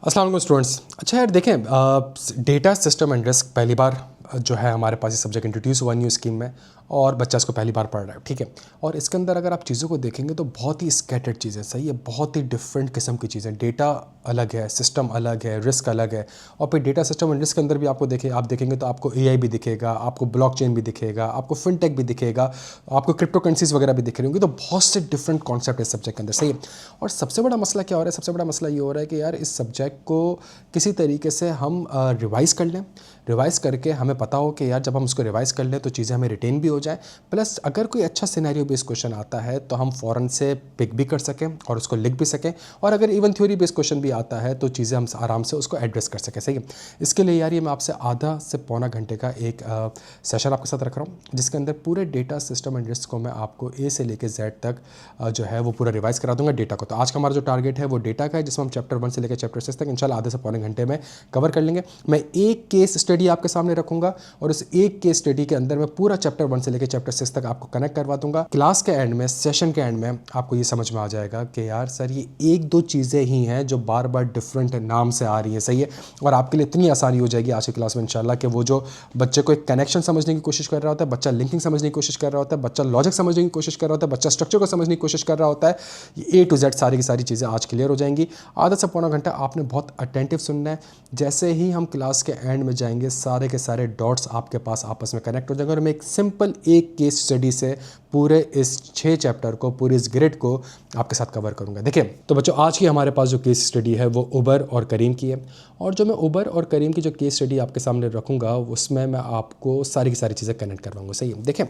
अस्सलाम वालेकुम स्टूडेंट्स। अच्छा यार देखें, डेटा सिस्टम एंड रिस्क पहली बार जो है हमारे पास ये सब्जेक्ट इंट्रोड्यूस हुआ न्यू स्कीम में और बच्चा इसको पहली बार पढ़ रहा है, ठीक है। और इसके अंदर अगर आप चीज़ों को देखेंगे तो बहुत ही स्कैटर्ड चीज़ें, सही है, बहुत ही डिफरेंट किस्म की चीज़ें। डेटा अलग है, सिस्टम अलग है, रिस्क अलग है। और फिर डेटा सिस्टम एंड रिस्क के अंदर भी आप देखेंगे तो आपको एआई भी दिखेगा, आपको ब्लॉकचेन भी दिखेगा, आपको फिनटेक भी दिखेगा, आपको क्रिप्टो करेंसीज वगैरह भी दिख रही होंगी। तो बहुत से डिफरेंट कॉन्सेप्ट इस सब्जेक्ट के अंदर, सही है। और सबसे बड़ा मसला क्या हो रहा है? सबसे बड़ा मसला ये हो रहा है कि यार इस सब्जेक्ट को किसी तरीके से हम रिवाइज़ कर लें, रिवाइज़ करके हमें पता हो कि यार जब हम उसको रिवाइज़ कर लें तो चीज़ें हमें रिटेन भी हो जाए, प्लस अगर कोई अच्छा सिनेरियो बेस्ड क्वेश्चन आता है तो हम फ़ौरन से पिक भी कर सकें और उसको लिख भी सकें, और अगर इवन थ्योरी बेस्ड क्वेश्चन भी आता है तो चीज़ें हम आराम से उसको एड्रेस कर सकें, सही है। इसके लिए यार ये मैं आपसे आधा से पौना घंटे का एक सेशन आपके साथ रख रहा हूँ, जिसके अंदर पूरे डेटा सिस्टम एंड रिस्क को मैं आपको ए से लेकर जेड तक जो है वो पूरा रिवाइज़ करा दूंगा डेटा को। तो आज का हमारा जो टारगेट है वो डेटा का है, जिसमें हम चैप्टर 1 से लेकर चैप्टर 6 तक इंशाल्लाह आधे से पौने घंटे में कवर कर लेंगे। मैं एक केस स्टडी आपके सामने रखूंगा और उस एक केस स्टडी के अंदर मैं पूरा चैप्टर 1 से लेकर चैप्टर 6 तक आपको कनेक्ट करवा दूंगा। क्लास के एंड में, सेशन के एंड में आपको ये समझ में आ जाएगा कि यार सर ये एक दो चीज़ें ही हैं जो बार बार डिफरेंट नाम से आ रही है, सही है। और आपके लिए इतनी आसानी हो जाएगी आज की क्लास में इंशाल्लाह कि वो जो बच्चे को एक कनेक्शन समझने की कोशिश कर रहा होता है, बच्चा लिंकिंग समझने की कोशिश कर रहा होता है, बच्चा लॉजिक समझने की कोशिश कर रहा होता है, बच्चा स्ट्रक्चर को समझने की कोशिश कर रहा होता है, ये ए टू जेड सारी की सारी चीज़ें आज क्लियर हो जाएंगी। आधा से पौना घंटा आपने बहुत अटेंटिव सुनना है। जैसे ही हम क्लास के एंड में जाएंगे सारे के सारे डॉट्स आपके पास आपस में कनेक्ट हो जाएंगे और मैं एक सिंपल एक केस स्टडी से पूरे इस 6 चैप्टर को, पूरे इस ग्रिड को आपके साथ कवर करूंगा। देखिए तो बच्चों, आज की हमारे पास जो केस स्टडी है वो उबर और करीम की है, और जो मैं उबर और करीम की जो केस स्टडी आपके सामने रखूंगा उसमें मैं आपको सारी की सारी चीज़ें कनेक्ट करवाऊंगा, सही है। देखिए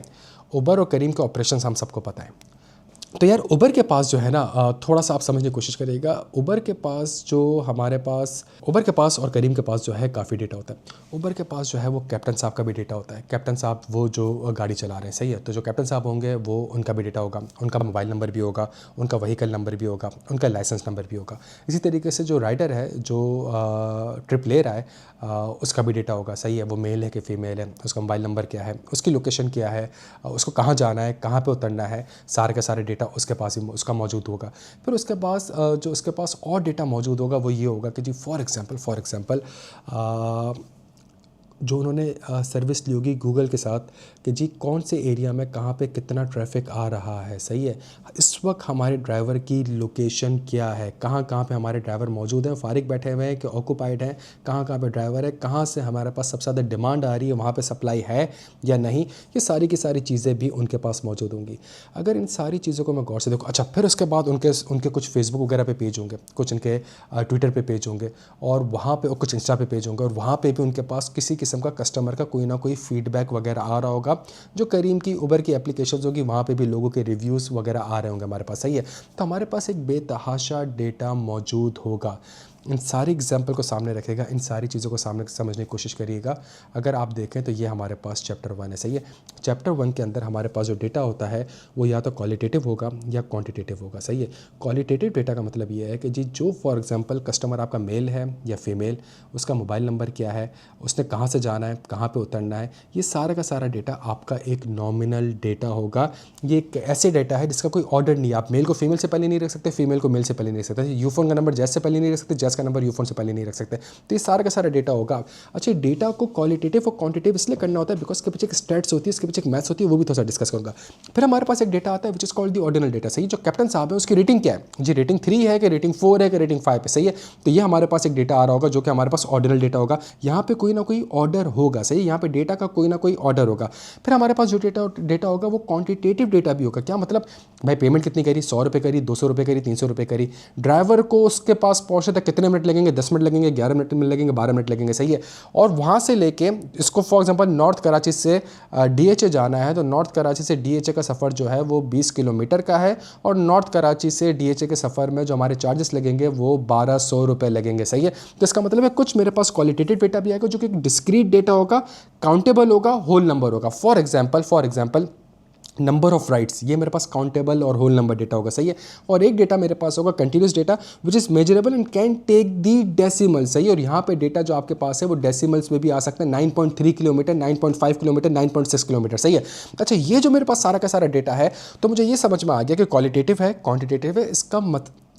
उबर और करीम के ऑपरेशन हम सबको पता है। तो यार उबर के पास जो है ना, थोड़ा सा आप समझने की कोशिश करिएगा। उबर के पास जो हमारे पास, उबर के पास और करीम के पास जो है काफ़ी डेटा होता है। उबर के पास जो है वो कैप्टन साहब का भी डेटा होता है। कैप्टन साहब वो जो गाड़ी चला रहे हैं, सही है। तो जो कैप्टन साहब होंगे वो उनका भी डेटा होगा, उनका मोबाइल नंबर भी होगा, उनका व्हीकल नंबर भी होगा, उनका लाइसेंस नंबर भी होगा। इसी तरीके से जो राइडर है, जो ट्रिप ले रहा है, उसका भी डेटा होगा, सही है। वो मेल है कि फ़ीमेल है, उसका मोबाइल नंबर क्या है, उसकी लोकेशन क्या है, उसको कहाँ जाना है, कहाँ पे उतरना है, सारे का सारे डेटा उसके पास ही उसका मौजूद होगा। फिर उसके पास जो उसके पास और डेटा मौजूद होगा वो ये होगा कि जी फॉर एग्ज़ाम्पल जो उन्होंने सर्विस ली होगी गूगल के साथ कि जी कौन से एरिया में कहाँ पे कितना ट्रैफिक आ रहा है, सही है। इस वक्त हमारे ड्राइवर की लोकेशन क्या है, कहाँ कहाँ पे हमारे ड्राइवर मौजूद हैं, फारिग बैठे हुए हैं कि ऑक्यूपाइड हैं, कहाँ कहाँ पे ड्राइवर है, कहाँ से हमारे पास सबसे ज़्यादा डिमांड आ रही है, वहाँ पे सप्लाई है या नहीं, ये सारी की सारी चीज़ें भी उनके पास मौजूद होंगी। अगर इन सारी चीज़ों को मैं गौर से देखूँ, अच्छा फिर उसके बाद उनके कुछ फेसबुक वगैरह पे पेज होंगे, कुछ उनके ट्विटर पे पेज होंगे, और वहाँ पे कुछ इंस्टा पे पेज होंगे, और वहाँ पे भी उनके पास किसी किस्म का कस्टमर का कोई ना कोई फीडबैक वगैरह आ रहा होगा। जो करीम की उबर की एप्लीकेशंस होगी वहाँ पे भी लोगों के रिव्यूज़ वगैरह आ रहे होंगे हमारे पास, सही है। तो हमारे पास एक बेतहाशा डेटा मौजूद होगा। इन सारी एग्जाम्पल को सामने रखेगा, इन सारी चीज़ों को सामने समझने की कोशिश करिएगा। अगर आप देखें तो ये हमारे पास चैप्टर 1 है, सही है। चैप्टर 1 के अंदर हमारे पास जो डेटा होता है वो या तो क्वालिटेटिव होगा या क्वांटिटेटिव होगा, सही है। क्वालिटेटिव डेटा का मतलब ये है कि जी जो फॉर एग्जांपल कस्टमर आपका मेल है या फीमेल, उसका मोबाइल नंबर क्या है, उसने कहाँ से जाना है, कहाँ पे उतरना है, ये सारा का सारा डेटा आपका एक नॉमिनल डेटा होगा। ये एक ऐसे डेटा है जिसका कोई ऑर्डर नहीं है। आप मेल को फीमेल से पहले नहीं रख सकते, फीमेल को मेल से पहले नहीं रख सकते, यूफोन का नंबर जैस से पहले नहीं रख सकते, जैस का नंबर यूफोन से पहले नहीं रख सकते। तो ये सारा का सारा डेटा होगा। अच्छा, डेटा को क्वालिटेटिव और क्वांटिटेटिव इसलिए करना होता है बिकॉज इसके पीछे एक स्टैट्स होती है, इसके पीछे एक मैथ्स होती है, वो भी थोड़ा सा डिस्कस करूंगा। फिर हमारे पास एक डेटा आता है which is called the ordinal data, सही। जो कैप्टन साहब है उसकी रेटिंग क्या है, जी रेटिंग 3 है कि रेटिंग 4 है कि रेटिंग 5 है, सही है। तो ये हमारे पास एक डेटा आ रहा होगा जो कि हमारे पास ऑर्डिनल डेटा होगा। यहाँ पे कोई ना कोई ऑर्डर होगा, सही। यहाँ पे डेटा का कोई ना कोई ऑर्डर होगा। फिर हमारे पास जो डेटा होगा वो क्वांटिटेटिव डेटा भी होगा। क्या मतलब, भाई पेमेंट कितनी करी, 100 रुपये करी, 200 रुपये करी, 300 रुपये करी, ड्राइवर को उसके पास पहुँचने तक कितने मिनट लगेंगे, 10 मिनट लगेंगे, 11 मिनट में लगेंगे, 12 मिनट लगेंगे, सही है। और वहाँ से लेके इसको फॉर एग्जांपल नॉर्थ कराची से डीएचए जाना है, तो नॉर्थ कराची से डीएचए का सफ़र जो है वो 20 किलोमीटर का है, और नॉर्थ कराची से डीएचए के सफ़र में जो हमारे चार्जेस लगेंगे वो 1200 रुपये लगेंगे, सही है। तो इसका मतलब है कुछ मेरे पास क्वालिटेटिव डेटा भी आएगा जो कि एक डिस्क्रीट डेटा होगा, काउंटेबल होगा, होल नंबर होगा। For example number of rights, ये मेरे पास काउंटेबल और होल नंबर डेटा होगा, सही है। और एक डेटा मेरे पास होगा continuous data which is measurable and can take the decimal, सही। और यहाँ पे डेटा जो आपके पास है वो डेसिमल्स में भी आ सकता है, 9.3 किलोमीटर, 9.5 किलोमीटर, 9.6 किलोमीटर, सही है। अच्छा, ये जो मेरे पास सारा का सारा डेटा है, तो मुझे ये समझ में आ गया कि क्वालिटेटिव है, क्वांटिटेटिव है।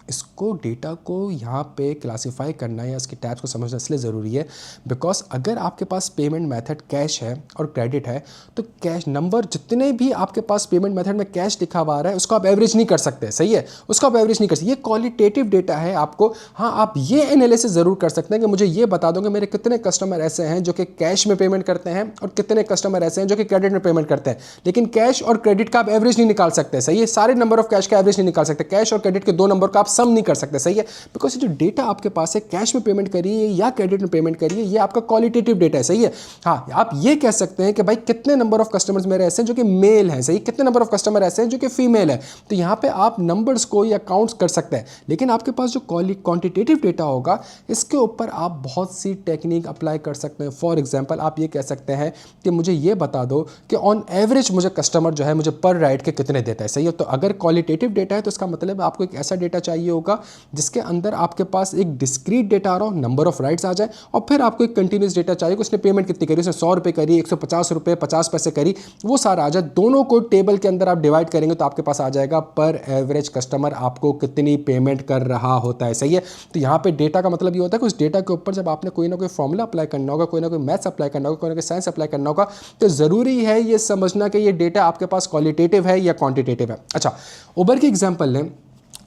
इसको डेटा को यहाँ पे क्लासीफाई करना या इसके टैग्स को समझना इसलिए ज़रूरी है बिकॉज अगर आपके पास पेमेंट मेथड कैश है और क्रेडिट है तो कैश नंबर जितने भी आपके पास पेमेंट मेथड में कैश लिखा हुआ है उसको आप एवरेज नहीं कर सकते, सही है, उसको आप एवरेज नहीं कर सकते। ये क्वालिटेटिव डेटा है आपको, हाँ आप ये एनालिसिस ज़रूर कर सकते हैं कि मुझे ये बता दो कि मेरे कितने कस्टमर ऐसे हैं जो कि कैश में पेमेंट करते हैं और कितने कस्टमर ऐसे हैं जो कि क्रेडिट में पेमेंट करते हैं। लेकिन कैश और क्रेडिट का आप एवरेज नहीं निकाल सकते, सही है, सारे नंबर ऑफ कैश का एवरेज नहीं निकाल सकते, कैश और क्रेडिट के दो नंबर का आप सम नहीं कर सकते, सही है, बिकॉज ये जो डेटा आपके पास है कैश में पेमेंट करिए या क्रेडिट में पेमेंट करिए ये आपका क्वालिटेटिव डेटा है, सही है। हाँ आप ये कह सकते हैं कि भाई कितने नंबर ऑफ कस्टमर्स मेरे ऐसे हैं जो कि मेल हैं, सही, कितने नंबर ऑफ कस्टमर ऐसे हैं जो कि फीमेल है, तो यहाँ पे आप नंबर्स को या काउंट्स कर सकते हैं। लेकिन आपके पास जो क्वांटिटेटिव डेटा होगा इसके ऊपर आप बहुत सी टेक्निक अप्लाई कर सकते हैं। फॉर एग्जांपल आप ये कह सकते हैं कि मुझे ये बता दो कि ऑन एवरेज मुझे कस्टमर जो है मुझे पर राइड के कितने देता है, सही है। तो अगर क्वालिटेटिव डेटा है तो इसका मतलब आपको एक ऐसा डेटा चाहिए होगा जिसके अंदर आपके पास एक डिस्क्रीट डेटा आ रहा हो, नंबर ऑफ राइड्स आ जाए, और फिर आपको एक कंटिन्यूस डेटा चाहिए कि उसने पेमेंट कितनी करी, उसने 100 रुपये करी, 150 रुपये, 50 पैसे करी, वो सारा आ जाए। दोनों को टेबल के अंदर आप डिवाइड करेंगे तो आपके पास आ जाएगा पर एवरेज कस्टमर आपको कितनी पेमेंट कर रहा होता है, सही है। तो यहाँ पे डेटा का मतलब ये होता है कि उस डेटा के ऊपर जब आपने कोई ना कोई फॉर्मूला अप्लाई करना होगा, कोई ना कोई मैथ्स अप्लाई करना होगा, कोई ना कोई साइंस अप्लाई करना होगा, तो ज़रूरी है ये समझना कि ये डेटा आपके पास क्वालिटेटिव है या क्वांटिटेटिव है। अच्छा, उबर की एग्जाम्पल लें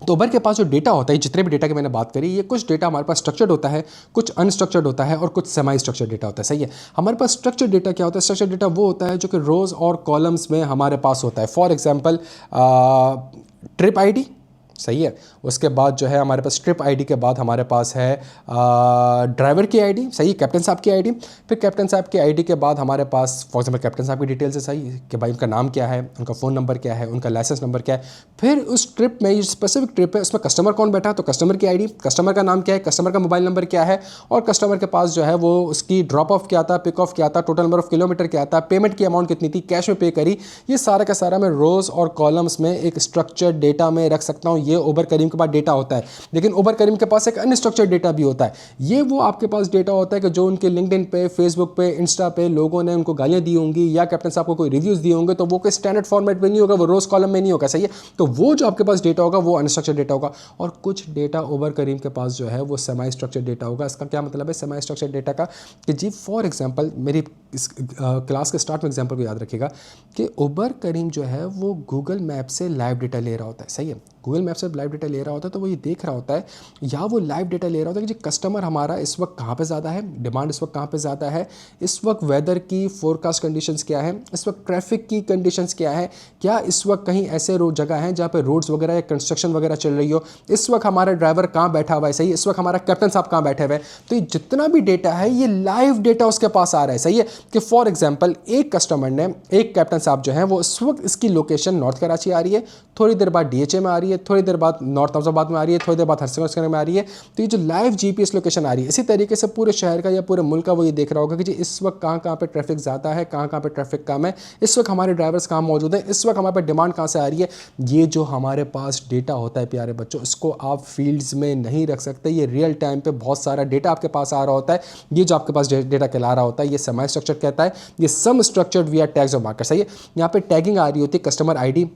तो उबर के पास जो डेटा होता है, जितने भी डेटा की मैंने बात करी, ये कुछ डेटा हमारे पास स्ट्रक्चर्ड होता है, कुछ अनस्ट्रक्चर्ड होता है और कुछ सेमी स्ट्रक्चर्ड डेटा होता है, सही है। हमारे पास स्ट्रक्चर्ड डेटा क्या होता है? स्ट्रक्चर्ड डेटा वो होता है जो कि रोज़ और कॉलम्स में हमारे पास होता है। फॉर एग्जांपल ट्रिप आईडी, सही है, उसके बाद जो है हमारे पास ट्रिप आईडी के बाद हमारे पास है ड्राइवर की आईडी, सही, कैप्टन साहब की आईडी, फिर कैप्टन साहब की आईडी के बाद हमारे पास फॉर एग्जांपल कैप्टन साहब की डिटेल्स है, सही कि भाई उनका नाम क्या है, उनका फ़ोन नंबर क्या है, उनका लाइसेंस नंबर क्या है। फिर उस ट्रिप में ये स्पेसिफिक ट्रिप है उसमें कस्टमर कौन बैठा है तो कस्टमर की आईडी, कस्टमर का नाम क्या है, कस्टमर का मोबाइल नंबर क्या है, और कस्टमर के पास जो है वो उसकी ड्रॉप ऑफ क्या था, पिक ऑफ क्या था, टोटल नंबर ऑफ किलोमीटर क्या था, पेमेंट की अमाउंट कितनी थी, कैश में पे करी। ये सारा का सारा मैं रोज़ और कॉलम्स में एक स्ट्रक्चर्ड डेटा में रख सकता हूँ। ये उबर करीम के पास डेटा होता है। लेकिन उबर करीम के पास एक अनस्ट्रक्चर्ड डेटा भी होता है। ये वो आपके पास डेटा होता है कि जो उनके लिंक्डइन पे, फेसबुक पे, इंस्टा पे लोगों ने उनको गालियां दी होंगी या कैप्टन साहब को कोई रिव्यूज़ दिए होंगे, तो वो कोई स्टैंडर्ड फॉर्मेट में नहीं होगा, वो रोज़ कॉलम में नहीं होगा, सही है। तो वो जो आपके पास डेटा होगा वो अनस्ट्रक्चर्ड डेटा होगा। और कुछ डेटा उबर करीम के पास जो है वो सेमी स्ट्रक्चर्ड डेटा होगा। इसका क्या मतलब है सेमी स्ट्रक्चर्ड डेटा का? कि जी फॉर एग्जाम्पल मेरी इस क्लास के स्टार्ट में एग्जाम्पल को याद रखिएगा कि उबर करीम जो है वो गूगल मैप से लाइव डेटा ले रहा होता है, सही है। गूगल मैप से लाइव डेटा ले रहा होता है तो वो ये देख रहा होता है या वो लाइव डेटा ले रहा होता है कि जी कस्टमर हमारा इस वक्त कहाँ पे ज़्यादा है, डिमांड इस वक्त कहाँ पे ज़्यादा है, इस वक्त वेदर की फोरकास्ट कंडीशंस क्या है, इस वक्त ट्रैफिक की कंडीशंस क्या है, क्या इस वक्त कहीं ऐसे जगह हैं जहाँ पे रोड्स वगैरह या कंस्ट्रक्शन वगैरह चल रही हो, इस वक्त हमारा ड्राइवर कहाँ बैठा हुआ है, सही है, इस वक्त हमारा कैप्टन साहब कहाँ बैठे हुए हैं। तो ये जितना भी डेटा है ये लाइव डेटा उसके पास आ रहा है, सही है। कि फॉर एग्जाम्पल एक कस्टमर ने, एक कैप्टन साहब जो है वो इस वक्त इसकी लोकेशन नॉर्थ कराची आ रही है, थोड़ी देर बाद DHA में आ रही है, थोड़ी देर बाद नॉर्थ अहमदाबाद में आ रही है, थोड़ी देर बाद हरसिंगार में आ रही है। तो ये जो लाइव GPS लोकेशन आ रही है, इसी तरीके से पूरे शहर का या पूरे मुल्क का वो ये देख रहा होगा कि जी इस वक्त कहाँ कहाँ पे ट्रैफिक ज़्यादा है, कहाँ कहाँ पे ट्रैफिक कम है, इस वक्त हमारे ड्राइवर्स कहाँ मौजूद हैं, इस वक्त हमारे पास डिमांड कहाँ से आ रही है। ये जो हमारे पास डेटा होता है प्यारे बच्चों, इसको आप फील्ड्स में नहीं रख सकते। ये रियल टाइम पे बहुत सारा डेटा आपके पास आ रहा होता है। ये जो आपके पास डेटा कहला रहा होता है ये सेमी स्ट्रक्चर्ड कहता है, ये some structured we are tags of market, सही है। यहाँ पे टैगिंग आ रही होती है customer ID,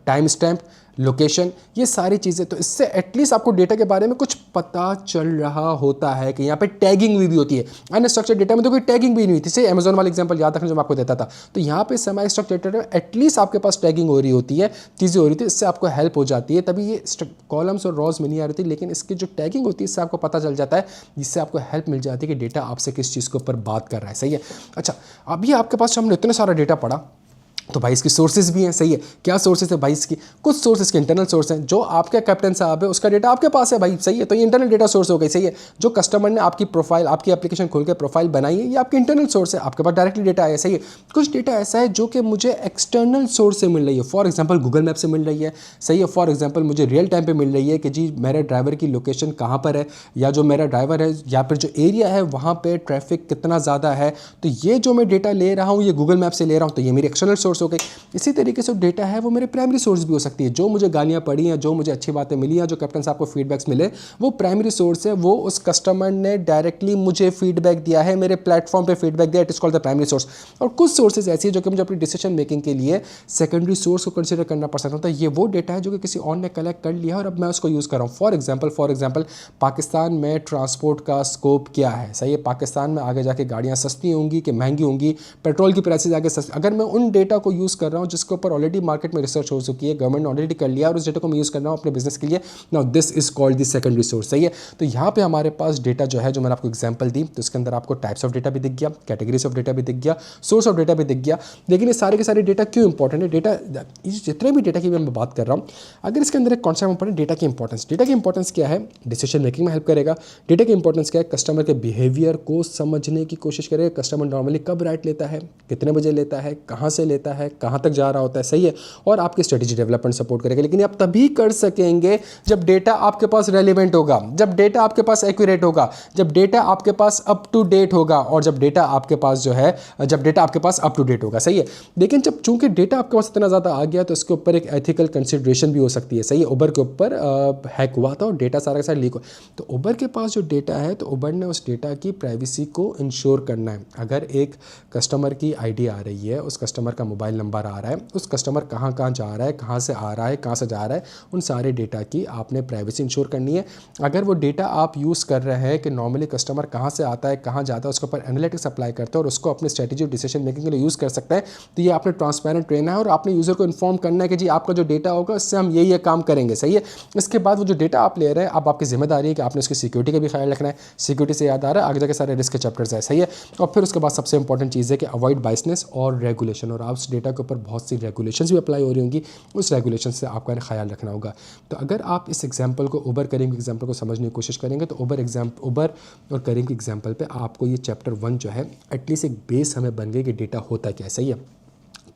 time stamp, location, ये सारी चीज़ें। तो इससे एटलीस्ट आपको डेटा के बारे में कुछ पता चल रहा होता है कि यहाँ पे टैगिंग भी होती है। अनस्ट्रक्चर्ड डेटा में तो कोई टैगिंग भी नहीं हुई थी, जैसे अमेजोन वाला एग्जांपल याद रखना जो मैं आपको देता था। तो यहाँ पे सेमी स्ट्रक्चर्ड डेटा में एटलीस्ट आपके पास टैगिंग हो रही होती है, चीज़ें हो रही थी, इससे आपको हेल्प हो जाती है। तभी ये कॉलम्स और रॉज में नहीं आ रही थी, लेकिन इसकी जो टैगिंग होती है इससे आपको पता चल जाता है, जिससे आपको हेल्प मिल जाती है कि डेटा आपसे किस चीज़ के ऊपर बात कर रहा है, सही है। अच्छा, अभी आपके पास हमने इतना सारा डेटा पढ़ा तो भाई इसकी सोर्सेज भी हैं, सही है। क्या सोर्सेज है भाई इसकी? कुछ सोर्सेज के इंटरनल सोर्स हैं, जो आपके कैप्टन साहब है उसका डेटा आपके पास है भाई, सही है। तो ये इंटरनल डेटा सोर्स हो गई, सही है। जो कस्टमर ने आपकी प्रोफाइल, आपकी एप्लीकेशन खोल के प्रोफाइल बनाई है, ये आपकी इंटरनल सोर्स है, आपके पास डायरेक्टली डेटा आया, सही है। कुछ डेटा ऐसा है जो कि मुझे एक्सटर्नल सोर्स से मिल रही है, फॉर एग्जाम्पल गूगल मैप से मिल रही है, सही है। फॉर एग्जाम्पल मुझे रियल टाइम पर मिल रही है कि जी मेरे ड्राइवर की लोकेशन कहाँ पर है, या जो मेरा ड्राइवर है या फिर जो एरिया है वहाँ पर ट्रैफिक कितना ज़्यादा है। तो ये जो मैं डेटा ले रहा हूँ ये गूगल मैप से ले रहा हूँ, तो ये मेरी एक्सटर्नल सोर्स सोर्स हो गई। इसी तरीके से डेटा है वो मेरे प्राइमरी सोर्स भी हो सकती है। जो मुझे गालियाँ पड़ी हैं, जो मुझे अच्छी बातें मिली हैं, जो कैप्टन साहब को फीडबैक्स मिले, वो प्राइमरी सोर्स है। वो उस कस्टमर ने डायरेक्टली मुझे फीडबैक दिया है, मेरे प्लेटफॉर्म पे फीडबैक दिया, it is called the primary source. और कुछ सोर्सेज ऐसी है जो कि मुझे अपनी डिसीजन मेकिंग के लिए सेकेंडरी सोर्स को कंसिडर करना पड़ सकता है। ये वो डेटा है जो कि किसी और ने कलेक्ट कर लिया है और अब मैं उसको यूज़ कर रहा हूँ। फॉर एग्जाम्पल पाकिस्तान में ट्रांसपोर्ट का स्कोप क्या है, सही है, पाकिस्तान में आगे जाके गाड़ियाँ सस्ती होंगी कि महंगी होंगी, पेट्रोल की प्राइसेस आगे सस्ती। अगर मैं उन डेटा को यूज़ कर रहा हूँ जिसके ऊपर ऑलरेडी मार्केट में रिसर्च हो चुकी है, गवर्नमेंट ने ऑलरेडी कर लिया, और उस डेटा को मैं यूज़ कर रहा हूँ अपने बिजनेस के लिए, now this is called the secondary source, सही है। तो यहाँ पे हमारे पास डेटा जो है, जो मैंने आपको एग्जांपल दी, तो इसके अंदर आपको टाइप्स ऑफ डेटा भी दिख गया, कैटेगरीज ऑफ डेटा भी दिख गया, सोर्स ऑफ डेटा भी दिख गया। लेकिन ये सारे के सारे डेटा क्यों इंपॉर्टेंट है? डेटा, जितने भी डेटा की मैं बात कर रहा हूँ, अगर इसके अंदर एक कॉन्सेप्ट इंपॉर्टेंट, डेटा की इंपॉर्टेंस। डेटा की इंपॉर्टेंस क्या है? डिसीजन मेकिंग में हेल्प करेगा। डेटा की इंपॉर्टेंस क्या है? कस्टमर के बिहेवियर को समझने की कोशिश करेगा। कस्टमर नॉर्मली कब राइट लेता है, कितने बजे लेता है, कहाँ से लेता है, कहाँ तक जा रहा होता है, सही है। और आपकी स्ट्रेटेजी डेवलपमेंट सपोर्ट करेगा। लेकिन आप तभी कर सकेंगे जब डेटा आपके पास रेलिवेंट होगा, जब डेटा आपके पास एक्यूरेट होगा, जब डेटा आपके पास अप टू डेट होगा, और जब डेटा आपके पास जो है, जब डेटा आपके पास अप टू डेट होगा, सही है। लेकिन जब चूंकि डेटा आपके पास इतना ज़्यादा आ गया तो इसके ऊपर एक एथिकल कंसिडरेशन भी हो सकती है, सही है। उबर के ऊपर हैक हुआ था और डेटा सारा का सारा लीक हुआ। तो उबर के पास जो डेटा है, तो उबर ने उस डेटा की प्राइवेसी को इंश्योर करना है। अगर एक कस्टमर की आईडी आ रही है, उस कस्टमर का मोबाइल नंबर आ रहा है, उस कस्टमर कहाँ कहाँ जा रहा है, कहाँ से आ रहा है, कहाँ से जा रहा है, उन सारे डेटा की आपने प्राइवेसी इंश्योर करनी है। अगर वो डेटा आप यूज़ कर रहे हैं कि नॉर्मली कस्टमर कहाँ से आता है, कहाँ जाता है, उसके ऊपर एनालिटिक्स अप्लाई करते हैं और उसको अपनी स्ट्रेटेजी डिसीजन मेकिंग के लिए यूज़ कर सकता है, तो ये आपने ट्रांसपेरेंट रहना है और आपने यूज़र को इन्फॉर्म करना है कि जी आपका जो डेटा होगा इससे हम ये काम करेंगे, सही है। इसके बाद वो जो डेटा आप ले रहे हैं, अब आपकी जिम्मेदारी है कि आपने उसकी सिक्योरिटी का भी ख्याल रखना है। सिक्योरिटी से याद आ रहा है, आगे जाके सारे रिस्क के चैप्टर्स है, सही है। और फिर उसके बाद सबसे इंपॉर्टेंट चीज़ है कि अवॉइड बायसनेस और रेगुलेशन, और आप उस डेटा के ऊपर बहुत सी रेगुलेशंस भी अप्लाई हो रही होंगी, उस रेगुलेशन से आपका ख्याल रखना होगा। तो अगर आप इस एग्जाम्पल को, उबर करीम के एग्जाम्पल को समझने की कोशिश करेंगे, तो उबर और करीम के एग्जाम्पल पे आपको ये चैप्टर 1 जो है एटलीस्ट एक बेस हमें बन गई कि डेटा होता क्या है, सही है।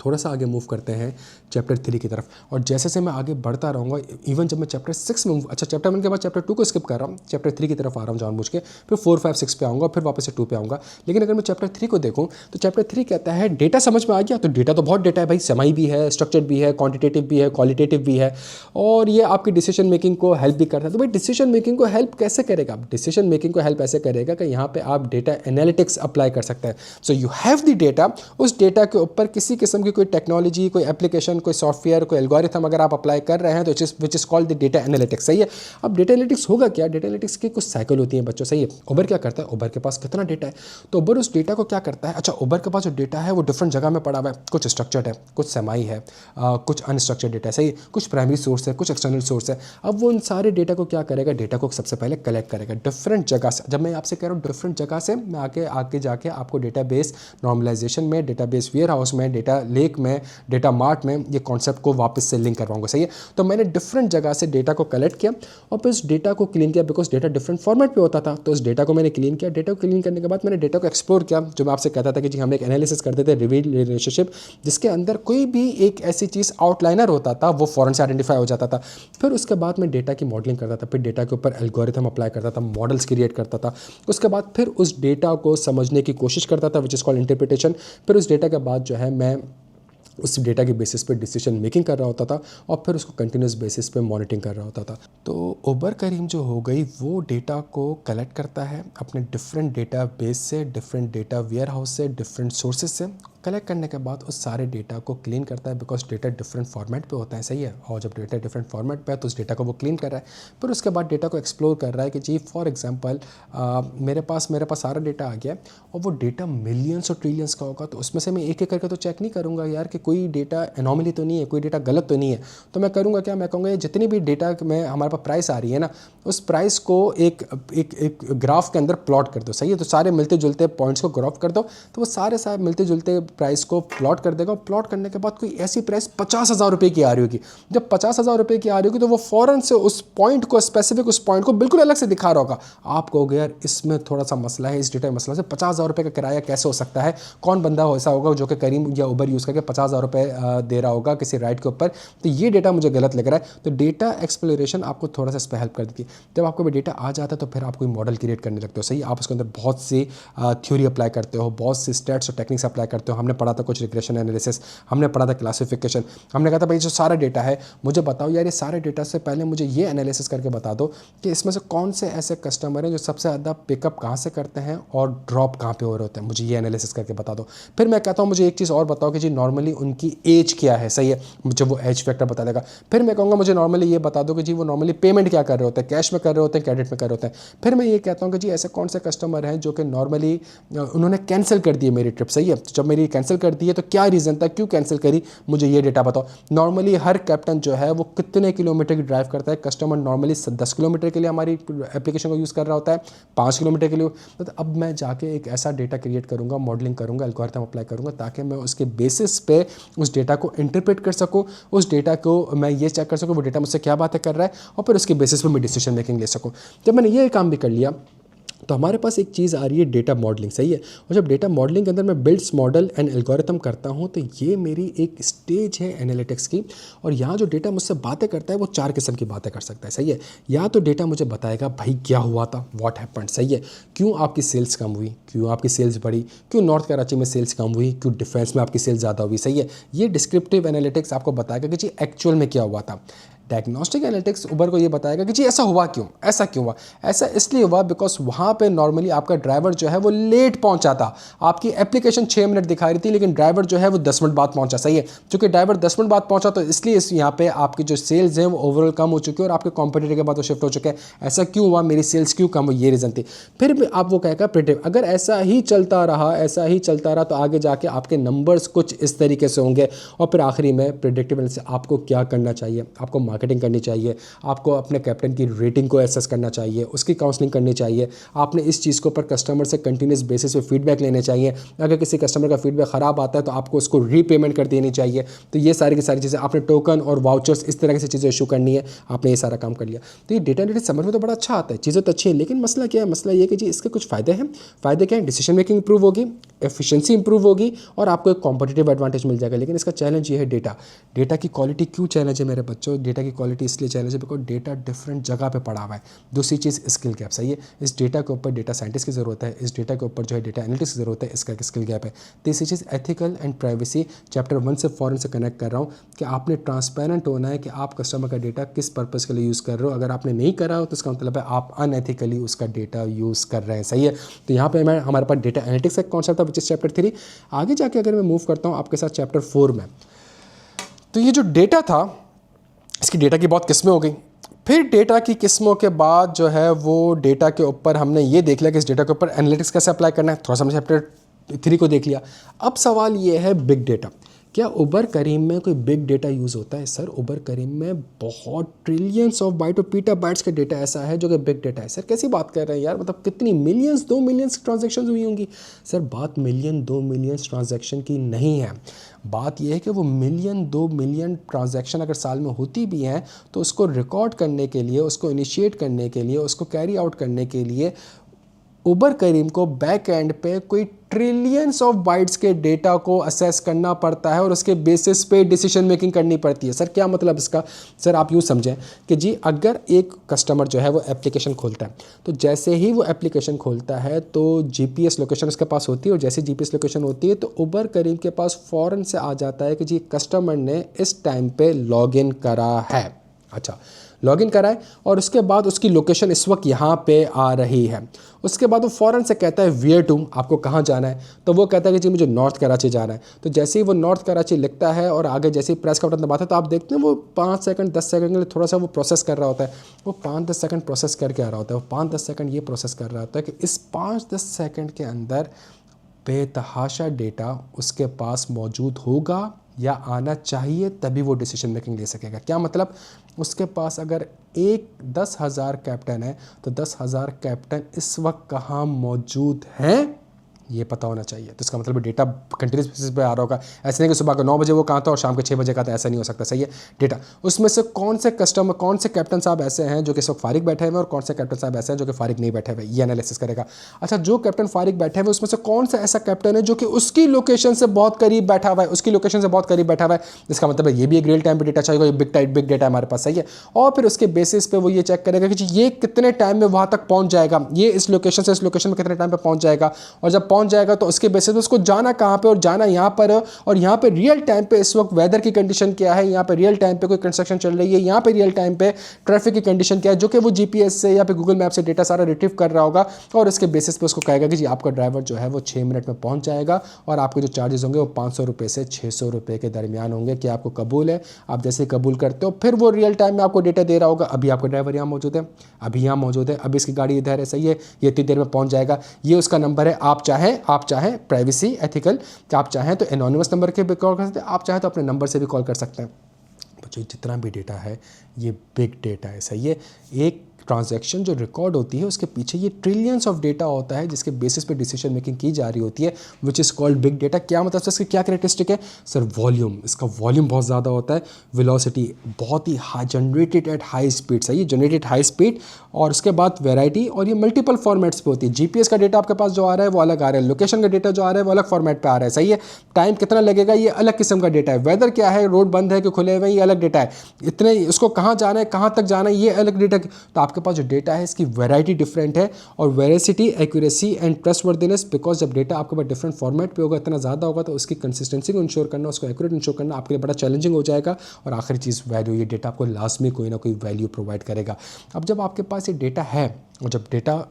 थोड़ा सा आगे मूव करते हैं चैप्टर 3 की तरफ, और जैसे से मैं आगे बढ़ता रहूँगा, इवन जब मैं चैप्टर 6 में, अच्छा चैप्टर 1 के बाद चैप्टर 2 को स्किप कर रहा हूँ, चैप्टर 3 की तरफ आ रहा हूँ जानबूझ के, फिर 4, 5, 6 पे आऊँगा, फिर वापस से 2 पे आऊँगा। लेकिन अगर मैं चैप्टर 3 को देखूँ तो चैप्टर 3 कहता है डेटा समझ में आ गया, तो डेटा तो बहुत डेटा है भाई, सेमाई भी है, स्ट्रक्चर्ड भी है, क्वान्टिटेटिव भी है, क्वालिटेटिव भी है, और ये आपकी डिसीजन मेकिंग को हेल्प भी करता है। तो भाई डिसीजन मेकिंग को हेल्प कैसे करेगा? डिसीजन मेकिंग को हेल्प ऐसे करेगा कि यहाँ पे आप डेटा एनालिटिक्स अप्लाई कर सकते हैं। So you have the data, उस डेटा के ऊपर किसी किस्म की कोई टेक्नोलॉजी, कोई एप्लीकेशन, कोई सॉफ्टवेयर, कोई एल्गोरिथम अगर आप अप्लाई कर रहे हैं तो which is called the data analytics, सही है। अब डेटा एनालिटिक्स होगा क्या? डेटा एनालिटिक्स की कुछ साइकिल होती है बच्चों, सही है। उबर क्या करता है? उबर के पास कितना डेटा है, तो उबर उस डेटा को क्या करता है? अच्छा, उबर के पास जो डेटा है वो डिफरेंट जगह में पड़ा हुआ है, कुछ स्ट्रक्चर्ड है, कुछ सेमाई है, कुछ अनस्ट्रक्चर्ड डेटा है, सही है, कुछ प्राइमरी सोर्स है, कुछ एक्सटर्नल सोर्स है। अब वो इन सारे डेटा को क्या करेगा? डेटा को सबसे पहले कलेक्ट करेगा डिफरेंट जगह से। जब मैं आपसे कह रहा हूँ डिफरेंट जगह से, मैं आगे जाके आपको डेटाबेस नॉर्मलाइजेशन में, डेटाबेस वेयर हाउस में, डेटा लेक में, डेटा मार्ट में ये कॉन्सेप्ट को वापस से लिंक करवाऊंगा, सही है। तो मैंने डिफरेंट जगह से डेटा को कलेक्ट किया और फिर उस डेटा को क्लीन किया, बिकॉज डेटा डिफरेंट फॉर्मेट पे होता था, तो उस डेटा को मैंने क्लीन किया। डेटा को क्लीन करने के बाद मैंने डेटा को एक्सप्लोर किया, जो मैं आपसे कहता था कि जी हम एक एनालिसिस करते थे, रिवील रिलेशनशिप, जिसके अंदर कोई भी एक ऐसी चीज़ आउटलाइनर होता था वो फॉरन से आइडेंटिफाई हो जाता था। फिर उसके बाद मैं डेटा की मॉडलिंग करता था, फिर डेटा के ऊपर एल्गोरिथम अप्लाई करता था, मॉडल्स क्रिएट करता था। उसके बाद फिर उस डेटा को समझने की कोशिश करता था, विच इज़ कॉल्ड इंटरप्रिटेशन। फिर उस डेटा के बाद जो है मैं उस डेटा के बेसिस पे डिसीजन मेकिंग कर रहा होता था और फिर उसको कंटिन्यूस बेसिस पे मॉनिटरिंग कर रहा होता था। तो उबर करीम जो हो गई, वो डेटा को कलेक्ट करता है अपने डिफरेंट डेटा बेस से, डिफरेंट डेटा वेयर हाउस से, डिफरेंट सोर्सेज से। कलेक्ट करने के बाद उस सारे डेटा को क्लीन करता है, बिकॉज डेटा डिफरेंट फॉर्मेट पे होता है, सही है। और जब डेटा डिफरेंट फॉर्मेट पे है तो उस डेटा को वो क्लीन कर रहा है। फिर उसके बाद डेटा को एक्सप्लोर कर रहा है कि जी फॉर एग्जांपल मेरे पास सारा डेटा आ गया और वो डेटा मिलियंस और ट्रिलियंस का होगा, तो उसमें से मैं एक एक करके तो चेक नहीं करूँगा यार कि कोई डेटा एनोमली तो नहीं है, कोई डेटा गलत तो नहीं है। तो मैं करूँगा क्या? मैं कहूँगा जितनी भी डेटा में हमारे पास प्राइस आ रही है ना, उस प्राइस को एक ग्राफ के अंदर प्लॉट कर दो, सही है। तो सारे मिलते जुलते पॉइंट्स को ग्राफ कर दो, तो वो सारे मिलते जुलते प्राइस को प्लॉट कर देगा। प्लॉट करने के बाद कोई ऐसी प्राइस 50,000 रुपये की आ रही होगी, जब 50,000 रुपये की आ रही होगी तो वो फ़ौरन से उस पॉइंट को, स्पेसिफिक उस पॉइंट को बिल्कुल अलग से दिखा रहा होगा। आप कहोगे यार इसमें थोड़ा सा मसला है, इस डेटा मसला से 50,000 रुपये का किराया कैसे हो सकता है? कौन बंदा ऐसा होगा जो कि करीम या उबर यूज़ करके 50,000 रुपये दे रहा होगा किसी राइड के ऊपर? तो ये डेटा मुझे गलत लग रहा है। तो डेटा एक्सप्लोरेशन आपको थोड़ा सा इस पर हेल्प कर देती है। जब आपको भी डेटा आ जाता है तो फिर आप कोई मॉडल क्रिएट करने लगते हो, सही। आप उसके अंदर बहुत सी थ्योरी अप्लाई करते हो, बहुत सी स्टैट्स और टेक्निक्स अप्लाई करते हो। हमने पढ़ा था कुछ रिग्रेशन एनालिसिस, हमने पढ़ा था क्लासिफिकेशन, हमने कहा था भाई जो सारा डेटा है मुझे बताओ यार, ये सारे डेटा से पहले मुझे ये एनालिसिस करके बता दो कि इसमें से कौन से ऐसे कस्टमर हैं जो सबसे ज़्यादा पिकअप कहाँ से करते हैं और ड्रॉप कहाँ पे हो रहे होते हैं, मुझे ये एनालिसिस करके बता दो। फिर मैं कहता हूँ मुझे एक चीज़ और बताओ कि जी नॉर्मली उनकी एज क्या है, सही है, मुझे वो एज फैक्टर बता देगा। फिर मैं कहूँगा मुझे नॉर्मली ये बता दो कि जी वो नॉर्मली पेमेंट क्या कर रहे होते हैं, कैश में कर रहे होते हैं, क्रेडिट में कर रहे होते हैं। फिर मैं ये कहता हूँ कि जी ऐसे कौन से कस्टमर हैं जो कि नॉर्मली उन्होंने कैंसिल कर दी है मेरी ट्रिप, सही है, तो जब मेरी कैंसिल कर दी है तो क्या रीज़न था, क्यों कैंसिल करी, मुझे ये डेटा बताओ। नॉर्मली हर कैप्टन जो है वो कितने किलोमीटर की ड्राइव करता है, कस्टमर नॉर्मली 10 किलोमीटर के लिए हमारी एप्लीकेशन को यूज़ कर रहा होता है, 5 किलोमीटर के लिए। तो अब मैं जाके एक ऐसा डेटा क्रिएट करूँगा, मॉडलिंग करूँगा, एल्गोरिथम अप्लाई करूँगा ताकि मैं उसके बेसिस पे उस डेटा को इंटरप्रेट कर सकूँ, उस डेटा को मैं ये चेक कर सकूँ वो डेटा मुझसे क्या बातें कर रहा है, और फिर उसके बेसिस पे मैं डिसीजन मेकिंग ले सकूँ। जब मैंने ये काम भी कर लिया तो हमारे पास एक चीज़ आ रही है डेटा मॉडलिंग, सही है। और जब डेटा मॉडलिंग के अंदर मैं बिल्ड्स मॉडल एंड एल्गोरिथम करता हूँ तो ये मेरी एक स्टेज है एनालिटिक्स की। और यहाँ जो डेटा मुझसे बातें करता है वो 4 किस्म की बातें कर सकता है, सही है। या तो डेटा मुझे बताएगा भाई क्या हुआ था, व्हाट हैपेंड, सही है, क्यों आपकी सेल्स कम हुई, क्यों आपकी सेल्स बढ़ी, क्यों नॉर्थ कराची में सेल्स कम हुई, क्यों डिफेंस में आपकी सेल्स ज़्यादा हुई, सही है। ये डिस्क्रिप्टिव एनालिटिक्स आपको बताएगा कि जी एक्चुअल में क्या हुआ था। डायग्नोस्टिक एनालिटिक्स उबर को ये बताएगा कि जी ऐसा हुआ क्यों, ऐसा क्यों हुआ, ऐसा इसलिए हुआ बिकॉज वहाँ पे नॉर्मली आपका ड्राइवर जो है वो लेट पहुँचा था। आपकी एप्लीकेशन 6 मिनट दिखा रही थी लेकिन ड्राइवर जो है वो 10 मिनट बाद पहुँचा, सही है। चूँकि ड्राइवर 10 मिनट बाद पहुँचा तो इसलिए यहाँ पे आपकी जो सेल्स हैं वो ओवरऑल कम हो चुकी है और आपके कॉम्पिटिटर के बाद वो शिफ्ट हो चुके हैं। ऐसा क्यों हुआ, मेरी सेल्स क्यों कम हुई, ये रीज़न थी। फिर भी आप वो कहेगा प्रेडिक्ट, अगर ऐसा ही चलता रहा, ऐसा ही चलता रहा तो आगे जाके आपके नंबर्स कुछ इस तरीके से होंगे। और फिर आखिरी में प्रेडिक्टिव एनालिसिस, आपको क्या करना चाहिए, आपको मार्केटिंग करनी चाहिए, आपको अपने कैप्टन की रेटिंग को एसेस करना चाहिए, उसकी काउंसलिंग करनी चाहिए, आपने इस चीज़ के ऊपर कस्टमर से कंटिन्यूस बेसिस पे फीडबैक लेने चाहिए। अगर किसी कस्टमर का फीडबैक ख़राब आता है तो आपको उसको रीपेमेंट कर देनी चाहिए। तो ये सारी की सारी चीज़ें, आपने टोकन और वाउचर्स इस तरह की चीज़ें इशू करनी है, आपने ये सारा काम कर लिया। तो ये डेटा एनालिटिक्स समझ में तो बड़ा अच्छा आता है, चीज़ें तो अच्छी है, लेकिन मसला क्या है, मसला ये कि जी इसके कुछ फ़ायदे हैं। फ़ायदे क्या है, डिसीजन मेकिंग इंप्रूव होगी, एफिशिएंसी इंप्रूव होगी और आपको एक कॉम्पिटिटिव एडवांटेज मिल जाएगा। लेकिन इसका चैलेंज ये है डेटा की क्वालिटी। क्यों चैलेंज है मेरे बच्चों, डेटा की क्वालिटी इसलिए चैलेंज है बिकॉज डेटा डिफरेंट जगह पे पड़ा हुआ है। दूसरी चीज़ स्किल गैप, सही है, इस डेटा के ऊपर डेटा साइंटिस्ट की ज़रूरत है, इस डेटा के ऊपर जो है डेटा एनालिटिक्स की ज़रूरत है, इसका एक स्किल गैप है। तीसरी चीज़ एथिकल एंड प्राइवेसी, चैप्टर 1 से फॉरन से कनेक्ट कर रहा हूँ कि आपने ट्रांसपेरेंट होना है कि आप कस्टमर का डेटा किस पर्पज़ के लिए यूज़ कर रहे हो। अगर आपने नहीं करा हो तो इसका मतलब है आप अनएथिकली उसका डेटा यूज़ कर रहे हैं, सही है। तो यहाँ पर मैं हमारे पास डेटा एनालिटिक्स का कॉन्सेप्ट था विच इज़ चैप्टर 3। आगे जाके अगर मैं मूव करता हूँ आपके साथ चैप्टर 4 में, तो ये जो डेटा था इसकी डेटा की बहुत किस्में हो गई। फिर डेटा की किस्मों के बाद जो है वो डेटा के ऊपर हमने ये देख लिया कि इस डेटा के ऊपर एनालिटिक्स कैसे अप्लाई करना है, थोड़ा सा हमने चैप्टर 3 को देख लिया। अब सवाल ये है बिग डेटा, क्या उबर करीम में कोई बिग डेटा यूज़ होता है? सर उबर करीम में बहुत ट्रिलियंस ऑफ बाइट और पीटा बाइट्स का डेटा ऐसा है जो कि बिग डेटा है। सर कैसी बात कर रहे हैं यार, मतलब कितनी मिलियंस, 2 मिलियंस ट्रांजैक्शन हुई होंगी। सर बात मिलियन 2 मिलियंस ट्रांजैक्शन की नहीं है, बात यह है कि वो मिलियन 2 मिलियन ट्रांजैक्शन अगर साल में होती भी हैं तो उसको रिकॉर्ड करने के लिए, उसको इनिशिएट करने के लिए, उसको कैरी आउट करने के लिए उबर करीम को बैक एंड पे कोई ट्रिलियंस ऑफ बाइट्स के डेटा को असेस करना पड़ता है और उसके बेसिस पे डिसीजन मेकिंग करनी पड़ती है। सर क्या मतलब इसका? सर आप यूँ समझें कि जी अगर एक कस्टमर जो है वो एप्लीकेशन खोलता है तो जैसे ही वो एप्लीकेशन खोलता है तो जीपीएस लोकेशन उसके पास होती है और जैसे जीपीएस लोकेशन होती है तो उबर करीम के पास फ़ौरन से आ जाता है कि जी कस्टमर ने इस टाइम पे लॉगिन करा है। अच्छा, लॉगिन कराए और उसके बाद उसकी लोकेशन इस वक्त यहाँ पे आ रही है। उसके बाद वो फ़ौरन से कहता है वेयर टू, आपको कहाँ जाना है? तो वो कहता है कि जी मुझे नॉर्थ कराची जाना है। तो जैसे ही वो नॉर्थ कराची लिखता है और आगे जैसे ही प्रेस का बटन दबाता है तो आप देखते हैं वो 5 सेकंड 10 सेकंड के लिए थोड़ा सा वो प्रोसेस कर रहा होता है। वो 5-10 सेकंड प्रोसेस करके आ रहा होता है। वो 5-10 सेकंड ये प्रोसेस कर रहा होता है कि इस 5-10 सेकंड के अंदर बेतहाशा डेटा उसके पास मौजूद होगा या आना चाहिए, तभी वो डिसीजन मेकिंग ले सकेगा। क्या मतलब? उसके पास अगर 10,000 कैप्टन है तो 10,000 कैप्टन इस वक्त कहाँ मौजूद हैं ये पता होना चाहिए। तो इसका मतलब डेटा कंटिन्यूस बेसिस पे आ रहा होगा। ऐसे नहीं कि सुबह का 9 बजे वो कहाँ था और शाम के 6 बजे का था, ऐसा नहीं हो सकता, सही है। डेटा उसमें से कौन से कस्टमर, कौन से कैप्टन साहब ऐसे हैं जो कि इस वक्त फारिग बैठे हुए हैं और कौन से कैप्टन साहब ऐसे हैं जो कि फारिग नहीं बैठे हुए, ये एनालिसिस करेगा। अच्छा, जो कैप्टन फारिग बैठे हुए उसमें से कौन सा ऐसा कैप्टन है जो कि उसकी लोकेशन से बहुत करीब बैठा हुआ है, उसकी लोकेशन से बहुत करीब बैठा हुआ है। इसका मतलब है ये भी एक रियल टाइम पर डेटा चाहिए, बिग डेटा हमारे पास, सही है। और फिर उसके बेसिस पे वो ये चेक करेगा कि ये कितने टाइम में वहाँ तक पहुँच जाएगा, ये इस लोकेशन से इस लोकेशन में कितने टाइम पर पहुँच जाएगा, और जब पहुंच जाएगा तो उसके बेसिस पे उसको जाना कहाँ पे और जाना यहाँ पर है, और यहाँ पे रियल टाइम पे इस वक्त वेदर की कंडीशन क्या है, यहाँ पे रियल टाइम पे कोई कंस्ट्रक्शन चल रही है, यहाँ पे रियल टाइम पे ट्रैफिक की कंडीशन क्या है, जो कि वो जीपीएस से या फिर गूगल मैप से डेटा सारा रिट्रीव कर रहा होगा, और इसके बेसिस पे उसको कहेगा कि जी आपका ड्राइवर जो है वो 6 मिनट में पहुंच जाएगा और आपके जो चार्जेस होंगे वो 500 रुपये से 600 रुपये के दरमियान होंगे। कि आपको कबूल है? आप जैसे कबूल करते हो फिर वो रियल टाइम में आपको डेटा दे रहा होगा, अभी आपका ड्राइवर यहाँ मौजूद है, अभी यहाँ मौजूद है, अभी इसकी गाड़ी इधर है, सही है, ये इतनी देर में पहुंच जाएगा, ये उसका नंबर है। आप चाहें प्राइवेसी एथिकल कि आप चाहें तो एनोनिमस नंबर के भी कॉल कर सकते हैं, आप चाहें तो अपने नंबर से भी कॉल कर सकते हैं। बच्चों जितना भी डेटा है ये बिग डेटा है, सही है। एक ट्रांजैक्शन जो रिकॉर्ड होती है उसके पीछे ये ट्रिलियंस ऑफ डेटा होता है जिसके बेसिस पे डिसीजन मेकिंग की जा रही होती है, which is called big data. क्या मतलब सर इसकी क्या कैरेक्टरिस्टिक है? सर वॉल्यूम, इसका वॉल्यूम बहुत ज़्यादा होता है, वेलोसिटी बहुत ही high, generated at high speed, सही है, जनरेटेड हाई स्पीड, और उसके बाद वेराइटी, और ये मल्टीपल फॉर्मेट्स पे होती है। जीपीएस का डेटा आपके पास जो आ रहा है वो अलग आ रहा है, लोकेशन का डेटा जो आ रहा है वो अलग फॉर्मेट पे आ रहा है, सही है। टाइम कितना लगेगा ये अलग किस्म का डेटा है, वेदर क्या है, रोड बंद है कि खुले हुए हैं, ये अलग डेटा है, इतने उसको कहाँ जाना है, कहाँ तक जाना है, ये अलग डेटा। तो आपके पास जो डेटा है की वैरायटी डिफरेंट है, और veracity, accuracy and trustworthiness, because जब डेटा आपके पास डिफरेंट फॉर्मेट पे होगा, इतना ज़्यादा होगा, तो उसकी कंसिस्टेंसी को इंश्योर करना, उसको एक्यूरेट इंश्योर करना आपके लिए बड़ा चैलेंजिंग हो जाएगा। और आखिरी चीज़ वैल्यू, ये डेटा आपको लाजमी कोई ना कोई वैल्यू प्रोवाइड करेगा। अब जब आपके पास ये डेटा है, और जब डेटा,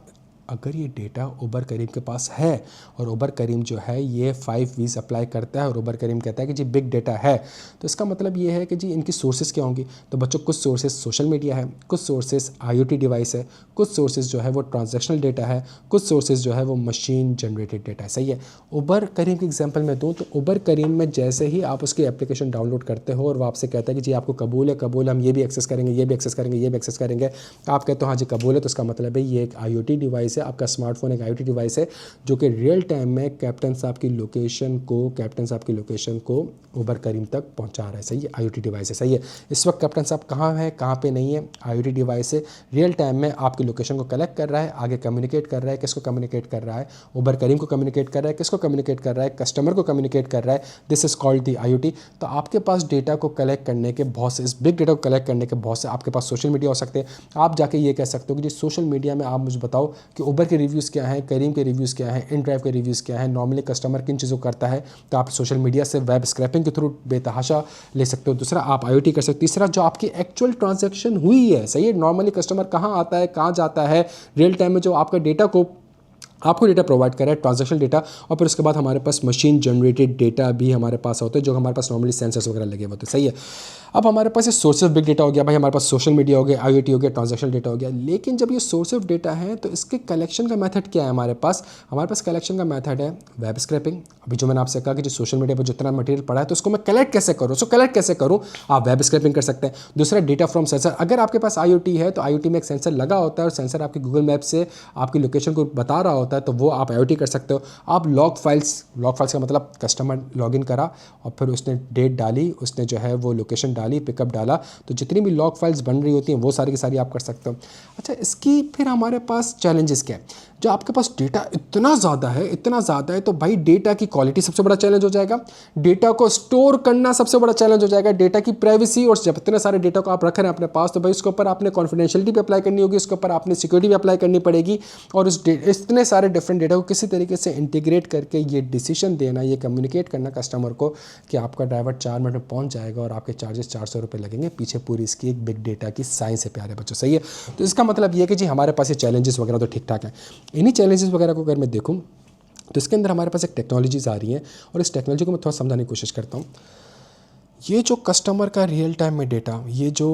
अगर ये डेटा उबर करीम के पास है और उबर करीम जो है ये 5 Vs अप्लाई करता है और उबर करीम कहता है कि जी बिग डेटा है, तो इसका मतलब ये है कि जी इनकी सोर्सेज क्या होंगी। तो बच्चों कुछ सोर्सेज सोशल मीडिया है, कुछ सोर्सेज IoT डिवाइस है, कुछ सोर्सेज जो है वो ट्रांजैक्शनल डेटा है, कुछ सोर्सेज जो है वो मशीन जनरेटेड डेटा है, सही है। उबर करीम की एग्जाम्पल मैं दूँ तो उबर करीम में जैसे ही आप उसकी एप्लीकेशन डाउनलोड करते हो और वो आपसे कहता है कि जी आपको कबूल है, कबूल, हम ये भी एक्सेस करेंगे, ये भी एक्सेस करेंगे, ये भी एक्सेस करेंगे, आप कहते हो हाँ जी कबूल है, तो उसका मतलब है ये एक IoT डिवाइस, आपका स्मार्टफोन एक IoT डिवाइस है जो कि रियल टाइम में कैप्टन साहब की लोकेशन को उबर करीम तक पहुंचा रहा है, सही है, IoT डिवाइस है, सही है। इस वक्त कैप्टन साहब कहाँ है, कहाँ पे नहीं है, IoT डिवाइस है, रियल टाइम में आपकी लोकेशन को कलेक्ट कर रहा है, आगे कम्युनिकेट कर रहा है, किसको कम्युनिकेट कर रहा है, उबर करीम को कम्युनिकेट कर रहा है, किसको कम्युनिकेट कर रहा है, कस्टमर को कम्युनिकेट कर रहा है। This is called the IoT। तो आपके पास डेटा को कलेक्ट करने के बहुत से, इस बिग डेटा को कलेक्ट करने के बहुत से, आपके पास सोशल मीडिया हो सकते हैं। आप जाके ये कह सकते हो कि जी सोशल मीडिया में आप मुझे बताओ कि उबर के रिव्यूज़ क्या हैं, करीम के रिव्यूज़ क्या हैं, इन ड्राइव के रिव्यूज़ क्या हैं, नॉर्मली कस्टमर किन चीज़ों को करता है। तो आप सोशल मीडिया से वेब स्क्रैपिंग के थ्रू बेतहाशा ले सकते हो। दूसरा आप IoT कर सकते हो। तीसरा जो आपकी एक्चुअल ट्रांजैक्शन हुई है, सही है, नॉर्मली कस्टमर कहाँ आता है, कहाँ जाता है, रियल टाइम में जो आपका डेटा को आपको डेटा प्रोवाइड कर रहा है, ट्रांजैक्शनल डेटा। और फिर उसके बाद हमारे पास मशीन जनरेटेड डेटा भी हमारे पास होते हैं जो हमारे पास नॉर्मली सेंसर्स वगैरह लगे होते हैं, सही है। अब हमारे पास ये सोर्स ऑफ बिग डेटा हो गया भाई, हमारे पास सोशल मीडिया हो गया, IoT हो गया, ट्रांजैक्शनल डेटा हो गया। लेकिन जब ये सोर्स ऑफ डेटा है तो इसके कलेक्शन का मेथड क्या है हमारे पास कलेक्शन का मेथड है वेब स्क्रैपिंग। अभी जो मैंने आपसे कहा कि जो सोशल मीडिया पर जितना मटेरियल पड़ा है तो उसको मैं कलेक्ट कैसे करूँ, आप वेब स्क्रैपिंग कर सकते हैं। दूसरा डेटा फ्रॉम सेंसर, अगर आपके पास IoT है तो IoT में एक सेंसर लगा होता है और सेंसर आपकी गूगल मैप से आपकी लोकेशन को बता रहा होता है, तो वो आप IoT कर सकते हो। आप लॉग फाइल्स का मतलब कस्टमर लॉगिन करा और फिर उसने डेट डाली, उसने जो है वो लोकेशन डाली, पिकअप डाला, तो जितनी भी लॉग फाइल्स बन रही होती हैं वो सारी की सारी आप कर सकते हो। अच्छा, इसकी फिर हमारे पास चैलेंजेस क्या है? जो आपके पास डेटा इतना ज़्यादा है तो भाई डेटा की क्वालिटी सबसे बड़ा चैलेंज हो जाएगा, डेटा को स्टोर करना सबसे बड़ा चैलेंज हो जाएगा, डेटा की प्राइवेसी, और जब इतने सारे डेटा को आप रख रहे हैं अपने पास तो भाई उसके ऊपर आपने कॉन्फिडेंशियलिटी भी अप्लाई करनी होगी, उसके ऊपर आपने सिक्योरिटी भी अप्लाई करनी पड़ेगी, और इतने सारे डिफरेंट डेटा को किसी तरीके से इंटीग्रेट करके ये डिसीजन देना, ये कम्युनिकेट करना कस्टमर को कि आपका ड्राइवर 4 मिनट में पहुंच जाएगा और आपके चार्जेस 400 रुपये लगेंगे, पीछे पूरी इसकी एक बिग डेटा की साइंस है प्यारे बच्चों, सही है। तो इसका मतलब ये है कि जी हमारे पास ये चैलेंजेस वगैरह तो ठीक ठाक है। इन्हीं चैलेंजेस वगैरह को अगर मैं देखूँ तो इसके अंदर हमारे पास एक टेक्नोलॉजीज़ आ रही हैं और इस टेक्नोलॉजी को मैं थोड़ा समझाने की कोशिश करता हूँ। ये जो कस्टमर का रियल टाइम में डेटा, ये जो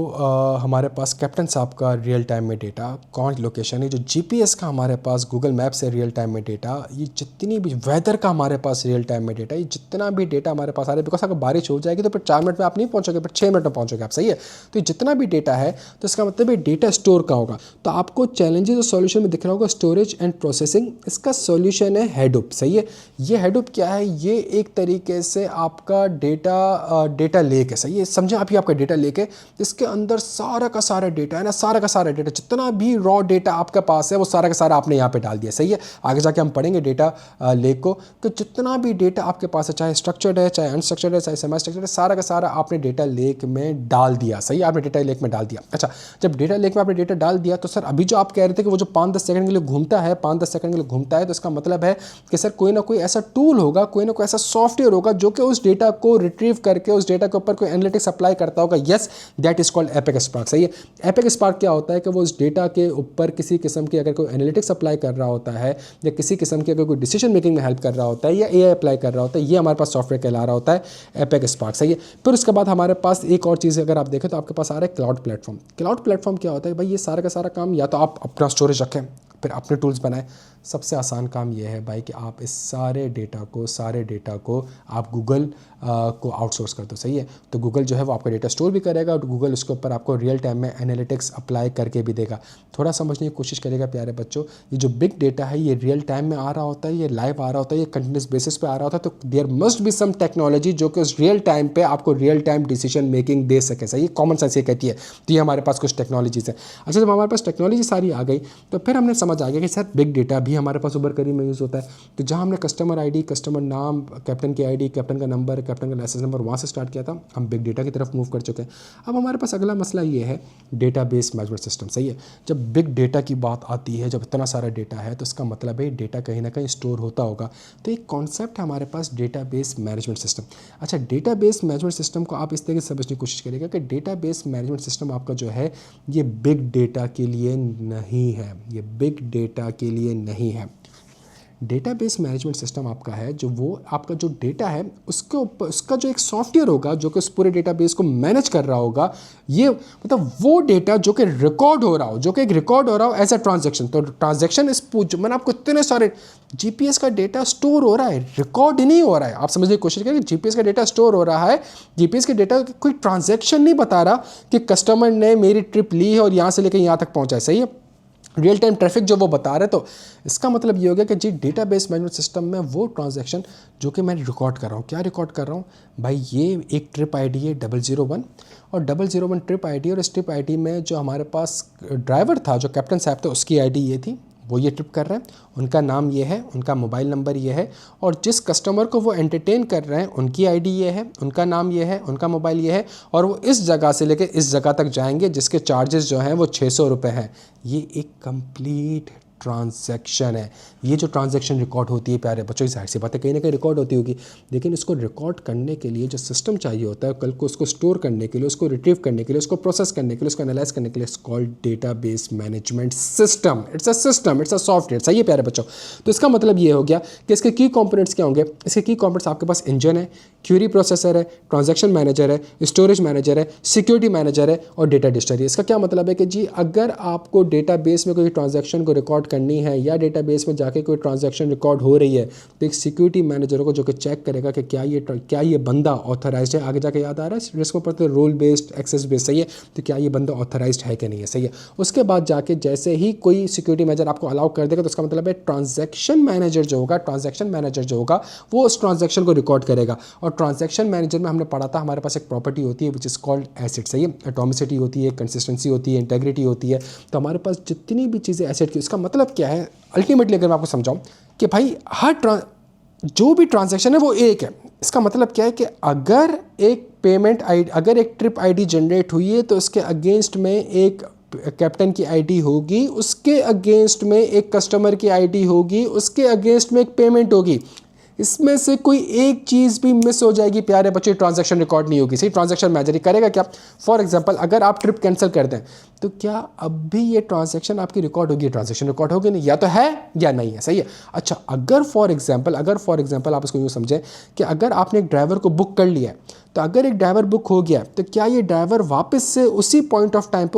हमारे पास कैप्टन साहब का रियल टाइम में डेटा, कौन लोकेशन है, जो GPS का हमारे पास गूगल मैप से रियल टाइम में डेटा, ये जितनी भी वेदर का हमारे पास रियल टाइम में डेटा, ये जितना भी डेटा हमारे पास आ रहा है, बिकॉज अगर बारिश हो जाएगी तो फिर 4 मिनट में आप नहीं पहुंचोगे, फिर 6 मिनट में पहुंचोगे आप, सही है। तो ये जितना भी डेटा है तो इसका मतलब ये डेटा स्टोर का होगा। तो आपको चैलेंजेस और सॉल्यूशन में दिख रहा होगा स्टोरेज एंड प्रोसेसिंग, इसका सॉल्यूशन है हेडूप, सही है। ये हेडूप क्या है? ये एक तरीके से आपका डेटा डेटा लेक है, सही है, समझे आप, ये आपका डेटा लेक है, इसके अंदर सारा का सारा डेटा है ना, सारा का सारा डेटा, जितना भी रॉ डेटा आपके पास है वो सारा का सारा आपने यहाँ पे डाल दिया, सही है। आगे जाके हम पढ़ेंगे डेटा लेक को कि जितना भी डेटा आपके पास है, चाहे स्ट्रक्चर्ड है, चाहे अनस्ट्रक्चर्ड है, चाहे सेमी स्ट्रक्चर्ड है, सारा का सारा आपने डेटा लेक में डाल दिया, सही है, आपने डेटा लेक में डाल दिया। अच्छा, जब डेटा लेक में आपने डेटा डाल दिया तो सर अभी जो आप कह रहे थे कि वो जो 5-10 सेकंड के लिए घूमता है, 5-10 सेकंड के लिए घूमता है, तो इसका मतलब है कि सर कोई ना कोई ऐसा टूल होगा, कोई ना कोई ऐसा सॉफ्टवेयर होगा जो कि उस डेटा को रिट्रीव करके उस डेटा के ऊपर कोई एनालिटिक्स अप्लाई करता होगा। Yes, that is called epic spark, सही है। एपिक स्पार्क क्या होता है कि वो उस डेटा के ऊपर किसी किस्म की अगर कोई एनालिटिक्स अप्लाई कर रहा होता है या किसी किस्म की अगर कोई डिसीजन मेकिंग में हेल्प कर रहा होता है या एआई अप्लाई कर रहा होता है, ये हमारे पास सॉफ्टवेयर कहला रहा होता है एपिक स्पार्क, सही है। फिर उसके बाद हमारे पास एक और चीज़ अगर आप देखें तो आपके पास आ रहा है क्लाउड प्लेटफॉर्म। क्लाउड प्लेटफॉर्म क्या होता है भाई, ये सारा का सारा काम या तो आप अपना स्टोरेज रखें, फिर अपने टूल्स बनाएं। सबसे आसान काम यह है भाई कि आप इस सारे डेटा को आप गूगल को आउटसोर्स कर दो, सही है। तो गूगल जो है वो आपका डेटा स्टोर भी करेगा और गूगल उसके ऊपर आपको रियल टाइम में एनालिटिक्स अप्लाई करके भी देगा। थोड़ा समझने की कोशिश करेगा प्यारे बच्चों, ये जो बिग डेटा है ये रियल टाइम में आ रहा होता है, ये लाइव आ रहा होता है, ये कंटिन्यूस बेसिस पे आ रहा होता है, तो there must be some technology जो कि उस रियल टाइम पे आपको रियल टाइम डिसीजन मेकिंग दे सके, सही है। कॉमन सेंस ये कहती है, तो ये हमारे पास कुछ टेक्नोलॉजीज है। अच्छा, जब हमारे पास टेक्नोलॉजी सारी आ गई तो फिर हमने समझ आ गया कि सर बिग डेटा भी हमारे पास उबर करीब में यूज़ होता है। तो जहाँ हमने कस्टमर आईडी, कस्टमर नाम, कैप्टन की आईडी, कैप्टन का नंबर, कैप्टन का लाइसेंस नंबर वहाँ से स्टार्ट किया था, हम बिग डेटा की तरफ मूव कर चुके हैं। अब हमारे पास अगला मसला ये है डेटाबेस मैनेजमेंट सिस्टम, सही है। जब बिग डेटा की बात आती है, जब इतना सारा डेटा है तो इसका मतलब है डेटा कहीं ना कहीं स्टोर होता होगा। तो एक कॉन्सेप्ट है हमारे पास डेटाबेस मैनेजमेंट सिस्टम। अच्छा, डेटाबेस मैनेजमेंट सिस्टम को आप इस तरीके से समझने की कोशिश करिएगा कि डेटाबेस मैनेजमेंट सिस्टम आपका जो है ये बिग डेटा के लिए नहीं है, ये बिग डेटा के लिए नहीं है। डेटाबेस मैनेजमेंट सिस्टम आपका है जो वो आपका जो डेटा है उसके ऊपर उसका जो एक सॉफ्टवेयर होगा जो कि उस पूरे डेटाबेस को मैनेज कर रहा होगा, ये मतलब वो डेटा जो कि रिकॉर्ड हो रहा हो, जो कि एक रिकॉर्ड हो रहा हो एज अ ट्रांजैक्शन। तो ट्रांजैक्शन इस मैंने आपको इतने सारे जीपीएस का डेटा स्टोर हो रहा है, रिकॉर्ड नहीं हो रहा है। आप समझने की कोशिश करें, जीपीएस का डेटा स्टोर हो रहा है, जीपीएस के डेटा कोई ट्रांजैक्शन नहीं बता रहा कि कस्टमर ने मेरी ट्रिप ली है और यहाँ से लेकर यहाँ तक पहुँचा है, सही है। रियल टाइम ट्रैफिक जो वो बता रहे, तो इसका मतलब ये हो गया कि जी डेटाबेस मैनेजमेंट सिस्टम में वो ट्रांजैक्शन जो कि मैं रिकॉर्ड कर रहा हूँ, क्या रिकॉर्ड कर रहा हूँ भाई, ये एक ट्रिप आईडी है 001 और 001 ट्रिप आईडी, और इस ट्रिप आईडी में जो हमारे पास ड्राइवर था, जो कैप्टन साहब थे, उसकी आईडी ये थी, वो ये ट्रिप कर रहे हैं, उनका नाम ये है, उनका मोबाइल नंबर ये है, और जिस कस्टमर को वो एंटरटेन कर रहे हैं उनकी आईडी ये है, उनका नाम ये है, उनका मोबाइल ये है, और वो इस जगह से लेकर इस जगह तक जाएंगे जिसके चार्जेस जो हैं वो 600 रुपये हैं। ये एक कंप्लीट ट्रांजैक्शन है। ये जो ट्रांजैक्शन रिकॉर्ड होती है प्यारे बच्चों, जाहिर सी बात है कहीं ना कहीं रिकॉर्ड होती होगी, लेकिन इसको रिकॉर्ड करने के लिए जो सिस्टम चाहिए होता है, कल को उसको स्टोर करने के लिए, उसको रिट्रीव करने के लिए, उसको प्रोसेस करने के लिए, उसको एनालाइज करने के लिए, it's called database management system. It's a system, it's a software, सही है प्यारे बच्चों। तो इसका मतलब ये हो गया कि इसके की कॉम्पोनेंट्स क्या होंगे। इसके की कॉम्पोनेंट्स आपके पास इंजन है, क्यूरी प्रोसेसर है, ट्रांजैक्शन मैनेजर है, स्टोरेज मैनेजर है, सिक्योरिटी मैनेजर है और डेटा डिक्शनरी। इसका क्या मतलब है कि जी अगर आपको डेटाबेस में कोई ट्रांजैक्शन को रिकॉर्ड करनी है या डेटाबेस में जाके कोई ट्रांजैक्शन रिकॉर्ड हो रही है, तो एक सिक्योरिटी मैनेजर को जो कि चेक करेगा कि क्या ये बंदा ऑथराइज्ड है। आगे जाके याद आ रहा है जिसको पढ़ते रोल बेस्ड एक्सेस बेस्ड, सही है, तो क्या ये बंदा ऑथराइज्ड है कि नहीं है, सही है। उसके बाद जाके जैसे ही कोई सिक्योरिटी मैनेजर आपको अलाउ कर देगा तो उसका मतलब है ट्रांजैक्शन मैनेजर जो होगा वो उस ट्रांजैक्शन को रिकॉर्ड करेगा। और ट्रांजैक्शन मैनेजर में हमने पढ़ा था हमारे पास एक प्रॉपर्टी होती है विच इज़ कॉल्ड एसेट, सही है। एटॉमिसिटी होती है, कंसिस्टेंसी होती है, इंटेग्रिटी होती है। तो हमारे पास जितनी भी चीज़ें एसेट की, इसका मतलब क्या है अल्टीमेटली अगर मैं आपको समझाऊं कि भाई जो भी ट्रांजैक्शन है वो एक है। इसका मतलब क्या है कि अगर एक पेमेंट आईडी, अगर एक ट्रिप आईडी जनरेट हुई है तो उसके अगेंस्ट में एक कैप्टन की आईडी होगी, उसके अगेंस्ट में एक कस्टमर की आईडी होगी, उसके अगेंस्ट में एक पेमेंट होगी। इसमें से कोई एक चीज़ भी मिस हो जाएगी प्यारे बच्चे, ट्रांजैक्शन रिकॉर्ड नहीं होगी, सही। ट्रांजैक्शन मैनेजर करेगा क्या, फॉर एग्जांपल अगर आप ट्रिप कैंसिल कर दें तो क्या अब भी ये ट्रांजैक्शन आपकी रिकॉर्ड होगी, ट्रांजैक्शन रिकॉर्ड होगी नहीं, या तो है या नहीं है, सही है। अच्छा, अगर फॉर एग्जांपल आप इसको यूँ समझें कि अगर आपने एक ड्राइवर को बुक कर लिया है, तो अगर एक ड्राइवर बुक हो गया तो क्या ये ड्राइवर वापस से उसी पॉइंट ऑफ टाइम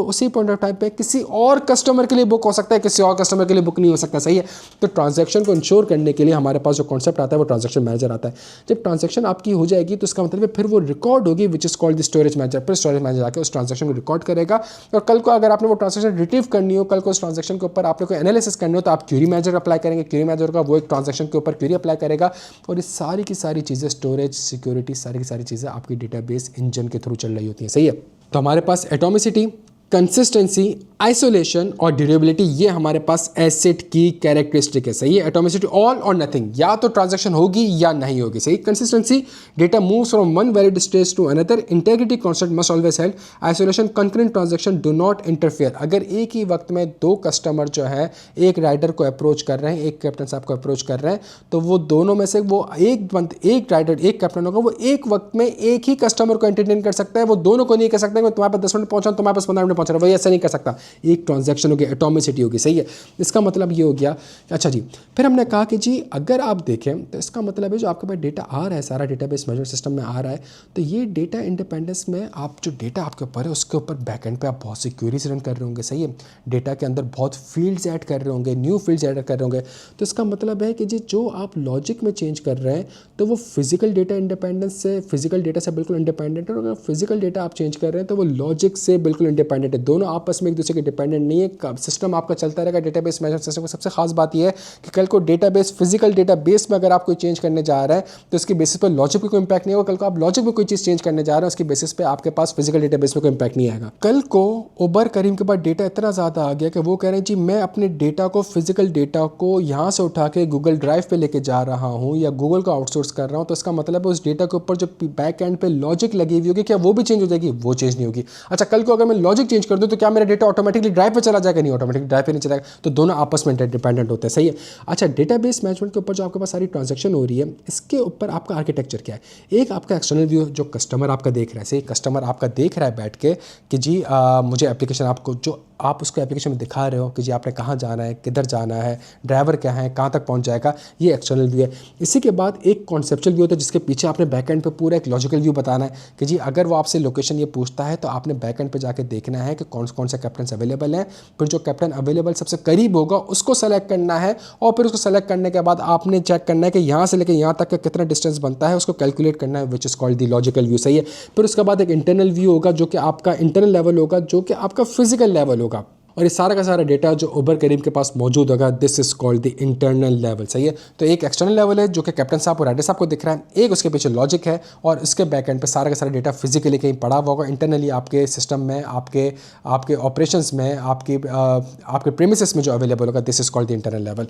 पे किसी और कस्टमर के लिए बुक हो सकता है, किसी और कस्टमर के लिए बुक नहीं हो सकता, सही है। तो ट्रांजैक्शन को इंश्योर करने के लिए हमारे पास जो कॉन्सेप्ट आता है वो ट्रांजैक्शन मैनेजर आता है। जब ट्रांजैक्शन आपकी हो जाएगी तो इसका मतलब है फिर वो रिकॉर्ड होगी विच is called the storage manager. फिर स्टोरेज मैनेजर आके उस ट्रांजैक्शन को रिकॉर्ड करेगा और कल को अगर आपने वो ट्रांजेक्शन रिट्रीव करनी हो, कल को उस ट्रांजेक्शन के ऊपर आपने कोई एनालिसिस करनी हो, तो आप क्यूरी मैनेजर अप्लाई करेंगे, क्यूरी मैनेजर का वो एक ट्रांजेक्शन के ऊपर क्यूरी अप्लाई करेगा, और ये सारी की सारी चीज़ें, स्टोरेज, सिक्योरिटी, सारी की सारी चीज़ें आपकी डेटाबेस इंजन के थ्रू चल रही होती हैं। सही है। तो हमारे पास एटॉमिसिटी, कंसिस्टेंसी, आइसोलेशन और ड्यूरेबिलिटी, ये हमारे पास एसेट की कैरेक्टरिस्टिक है। सही है। एटॉमिसिटी ऑल और नथिंग, या तो ट्रांजैक्शन होगी या नहीं होगी। सही। Consistency, data moves from one valid stage to another. Integrity constant must always held. Isolation, concurrent transaction do not interfere. अगर एक ही वक्त में दो कस्टमर जो है एक राइडर को अप्रोच कर रहे हैं, एक कैप्टन साहब को अप्रोच कर रहे हैं, तो वो दोनों में से वो एक राइडर, एक कैप्टन होगा, वो एक वक्त में एक ही कस्टमर को एंटरटेन कर सकता है। वो दोनों को नहीं कह सकता कि तुम्हारे पास 10 मिनट पहुंचा, तुम्हारे पास 15 मिनट पहुंच रहा है, वही ऐसा नहीं कर सकता। एक ट्रांजैक्शन होगी, एटॉमिसिटी होगी। सही है। इसका मतलब ये हो गया। अच्छा जी, फिर हमने कहा कि जी अगर आप देखें तो इसका मतलब है जो आपके पास डेटा आ रहा है, सारा डेटाबेस मैनेजमेंट सिस्टम में आ रहा है, तो ये डेटा इंडिपेंडेंस में आप जो डेटा आपके ऊपर है उसके ऊपर बैकएंड पे आप बहुत सी क्वेरीज रन कर रहे होंगे। सही है। डेटा के अंदर बहुत फील्ड्स ऐड कर रहे होंगे, न्यू फील्ड्स ऐड कर रहे होंगे। तो इसका मतलब है कि जी जो आप लॉजिक में चेंज कर रहे हैं तो वो फिजिकल डेटा इंडिपेंडेंस से, फिजिकल डेटा से बिल्कुल इंडिपेंडेंट है। और अगर फिजिकल डेटा आप चेंज कर रहे हैं तो वो लॉजिक से बिल्कुल इंडिपेंडेंट है। दोनों आपस में एक दूसरे के डिपेंडेंट नहीं है। सिस्टम आपका चलता रहेगा। डेटाबेस मैनेजमेंट सिस्टम की सबसे खास बात यह है कि कल को डेटाबेस, फिजिकल डेटाबेस में अगर आप कोई चेंज करने जा रहे हैं तो उसकी बेसिस पर लॉजिक पे कोई इंपैक्ट नहीं होगा। कल को आप लॉजिक में कोई चीज़ चेंज करने जा रहे हैं, उसकी बेसिस पे आपके पास फिजिकल डेटाबेस में कोई इंपैक्ट नहीं आएगा। कल को उबर करीम के बाद डेटा इतना ज़्यादा आ गया कि वो कह रहे हैं जी मैं अपने डेटा को, फिजिकल डेटा को यहाँ से उठा के गूगल ड्राइव पे लेके जा रहा हूँ या गूगल को आउटसोर्स कर रहा हूँ, तो इसका मतलब है उस डेटा के ऊपर जो बैक एंड पे लॉजिक लगी हुई होगी, क्या वो भी चेंज हो जाएगी? वो चेंज नहीं होगी। अच्छा, कल को अगर मैं लॉजिक चेंज कर दूँ तो क्या मेरा डेटा ऑटोमेटिकली ड्राइव पे चला जाएगा? नहीं, ऑटोमेटिकली ड्राइव पे नहीं चलेगा। तो दोनों आपस में डिपेंडेंट होते हैं। सही है। अच्छा, डेटाबेस मैनेजमेंट के ऊपर जो आपके पास सारी ट्रांजैक्शन हो रही है, इसके ऊपर आपका आर्किटेक्चर क्या है? एक आपका एक्सटर्नल व्यू जो कस्टमर आपका देख रहा है। सही, कस्टमर आपका देख रहा है बैठ के कि जी मुझे एप्लीकेशन, आपको जो आप उसको एप्लीकेशन में दिखा रहे हो कि जी आपने कहाँ जाना है, किधर जाना है, ड्राइवर क्या है, कहाँ तक पहुँच जाएगा, ये एक्सटर्नल व्यू है। इसी के बाद एक कॉन्सेप्चुअल व्यू होता है जिसके पीछे आपने बैकएंड पे पूरा एक लॉजिकल व्यू बताना है कि जी अगर वो आपसे लोकेशन ये पूछता है तो आपने बैकएंड पे जाके देखना है कि कौन कौन से कैप्टन अवेलेबल हैं। फिर जो कैप्टन अवेलेबल सबसे करीब होगा उसको सेलेक्ट करना है, और फिर उसको सेलेक्ट करने के बाद आपने चेक करना है कि यहाँ से लेकर यहाँ तक का कितना डिस्टेंस बनता है, उसको कैलकुलेट करना है, which is called the logical view. सही है। फिर उसके बाद एक इंटरनल व्यू होगा जो कि आपका इंटरनल लेवल होगा, जो कि आपका फिजिकल लेवल होगा, और ये सारा का सारा डेटा जो उबर करीम के पास मौजूद होगा, this is called the internal level. सही है। तो एक एक्सटर्नल लेवल है जो कि कैप्टन साहब और राइडर साहब को दिख रहा है, एक उसके पीछे लॉजिक है, और इसके बैक एंड पे सारा का सारा डेटा फिजिकली कहीं पड़ा हुआ होगा, इंटरनली आपके सिस्टम में, आपके ऑपरेशंस में, आपके प्रीमिसेस में जो अवेलेबल होगा, this is called the internal level.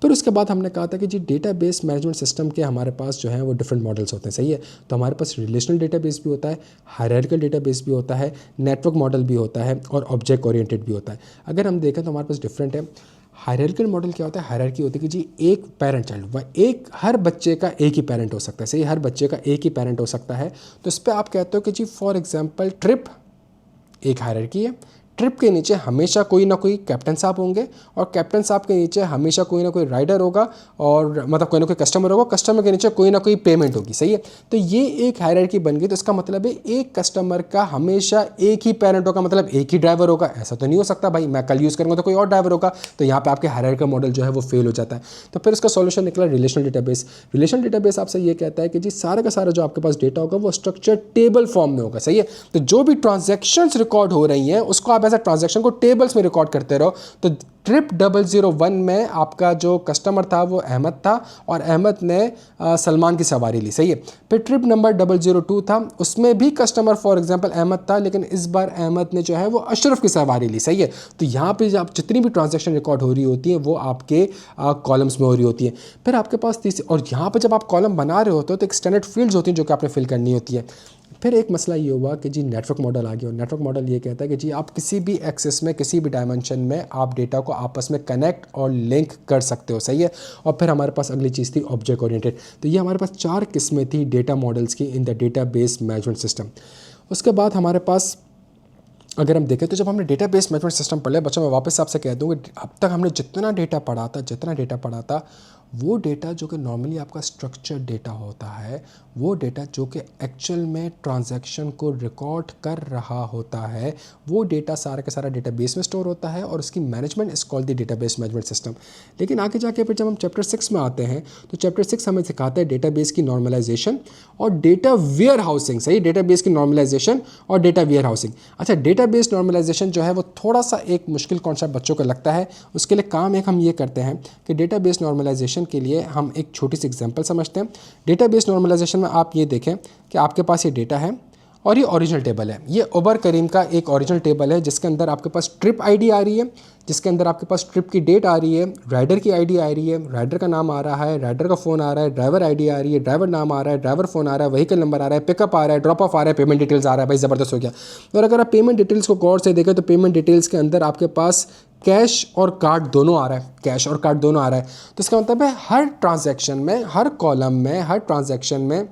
फिर उसके बाद हमने कहा था कि जी डेटाबेस मैनेजमेंट सिस्टम के हमारे पास जो है वो डिफरेंट मॉडल्स होते हैं। सही है। तो हमारे पास रिलेशनल डेटाबेस भी होता है, हायरार्किकल डेटाबेस भी होता है, नेटवर्क मॉडल भी होता है, और ऑब्जेक्ट ओरिएंटेड भी होता है। अगर हम देखें तो हमारे पास डिफरेंट है। हायरार्किकल मॉडल क्या होता है? हायरार्की होती है कि जी एक पेरेंट चाइल्ड, एक हर बच्चे का एक ही पेरेंट हो सकता है। सही, हर बच्चे का एक ही पेरेंट हो सकता है। तो इस पर आप कहते हो कि जी फॉर एग्जाम्पल ट्रिप एक हायरार्की है। ट्रिप के नीचे हमेशा कोई ना कोई कैप्टन साहब होंगे, और कैप्टन साहब के नीचे हमेशा कोई ना कोई राइडर होगा, और मतलब कोई ना कोई कस्टमर होगा, कस्टमर के नीचे कोई ना कोई पेमेंट होगी। सही है। तो ये एक हायरार्की बन गई। तो इसका मतलब है एक कस्टमर का हमेशा एक ही पेरेंट होगा, मतलब एक ही ड्राइवर होगा। ऐसा तो नहीं हो सकता भाई, मैं कल यूज़ करूँगा तो कोई और ड्राइवर होगा। तो यहाँ पर आपके हायरार्की मॉडल जो है वो फेल हो जाता है। तो फिर उसका सॉल्यूशन निकला रिलेशनल डेटाबेस। रिलेशनल डेटाबेस आपसे ये कहता है कि जी सारा का सारा जो आपके पास डेटा होगा वो स्ट्रक्चर टेबल फॉर्म में होगा। सही है। तो जो भी ट्रांजेक्शन्स रिकॉर्ड हो रही हैं उसको आप ऐसा ट्रांजेक्शन को टेबल्स में रिकॉर्ड करते रहो। तो ट्रिप 001 में आपका जो कस्टमर था वो अहमद था, और अहमद ने सलमान की सवारी ली। सही है। फिर ट्रिप नंबर 002 था, उसमें भी कस्टमर फॉर एग्जांपल अहमद था, लेकिन इस बार अहमद ने जो है वो अशरफ की सवारी ली। सही है। तो यहाँ पे आप जितनी भी ट्रांजैक्शन रिकॉर्ड हो रही होती हैं वो आपके कॉलम्स में हो रही होती हैं। फिर आपके पास और यहाँ पर जब आप कॉलम बना रहे होते हो तो एक स्टैंडर्ड फील्ड्स होती हैं जो कि आपने फिल करनी होती है। फिर एक मसला ये हुआ कि जी नेटवर्क मॉडल आ गया, और नेटवर्क मॉडल ये कहता है कि जी आप किसी भी एक्सेस में, किसी भी डायमेंशन में आप डेटा को आपस में कनेक्ट और लिंक कर सकते हो। सही है। और फिर हमारे पास अगली चीज़ थी ऑब्जेक्ट ओरिएंटेड। तो ये हमारे पास 4 किस्में थी डेटा मॉडल्स की in the database management system. उसके बाद हमारे पास अगर हम देखें तो जब हमने डेटाबेस मैनेजमेंट सिस्टम पढ़ लिया, बच्चों मैं वापस आपसे कह दूँ कि अब तक हमने जितना डेटा पढ़ा था वो डेटा जो कि नॉर्मली आपका स्ट्रक्चर्ड डेटा होता है, वो डेटा जो कि एक्चुअल में ट्रांजैक्शन को रिकॉर्ड कर रहा होता है, वो डेटा सारा का सारा डेटाबेस में स्टोर होता है, और उसकी management is called the database management system. लेकिन आगे जाके फिर जब हम चैप्टर 6 में आते हैं तो चैप्टर 6 हमें सिखाता है डेटाबेस की नॉर्मलाइजेशन और डेटा वेयर हाउसिंग। सही, डेटाबेस की नॉर्मलाइजेशन और डेटा वेयर हाउसिंग। अच्छा, डेटा डेटाबेस नॉर्मलाइजेशन जो है वो थोड़ा सा एक मुश्किल कॉन्सेप्ट बच्चों को लगता है। उसके लिए काम एक हम ये करते हैं कि डेटाबेस नॉर्मलाइजेशन के लिए हम एक छोटी सी एग्जांपल समझते हैं। डेटाबेस नॉर्मलाइजेशन में आप ये देखें कि आपके पास ये डेटा है और ये ओरिजिनल टेबल है। ये उबर करीम का एक ओरिजिनल टेबल है जिसके अंदर आपके पास ट्रिप आईडी आ रही है, जिसके अंदर आपके पास ट्रिप की डेट आ रही है, राइडर की आईडी आ रही है, राइडर का नाम आ रहा है, राइडर का फ़ोन आ रहा है, ड्राइवर आईडी आ रही है, ड्राइवर नाम आ रहा है, ड्राइवर फ़ोन आ रहा है, व्हीकल नंबर आ रहा है, पिकअप आ रहा है, ड्रॉप ऑफ आ रहा है, पेमेंट डिटेल्स आ रहा है। भाई ज़बरदस्त हो गया। और अगर आप पेमेंट डिटेल्स को गौर से देखें तो पेमेंट डिटेल्स के अंदर आपके पास कैश और कार्ड दोनों आ रहा है, कैश और कार्ड दोनों आ रहा है। तो इसका मतलब है हर ट्रांजैक्शन में, हर कॉलम में, हर ट्रांजैक्शन में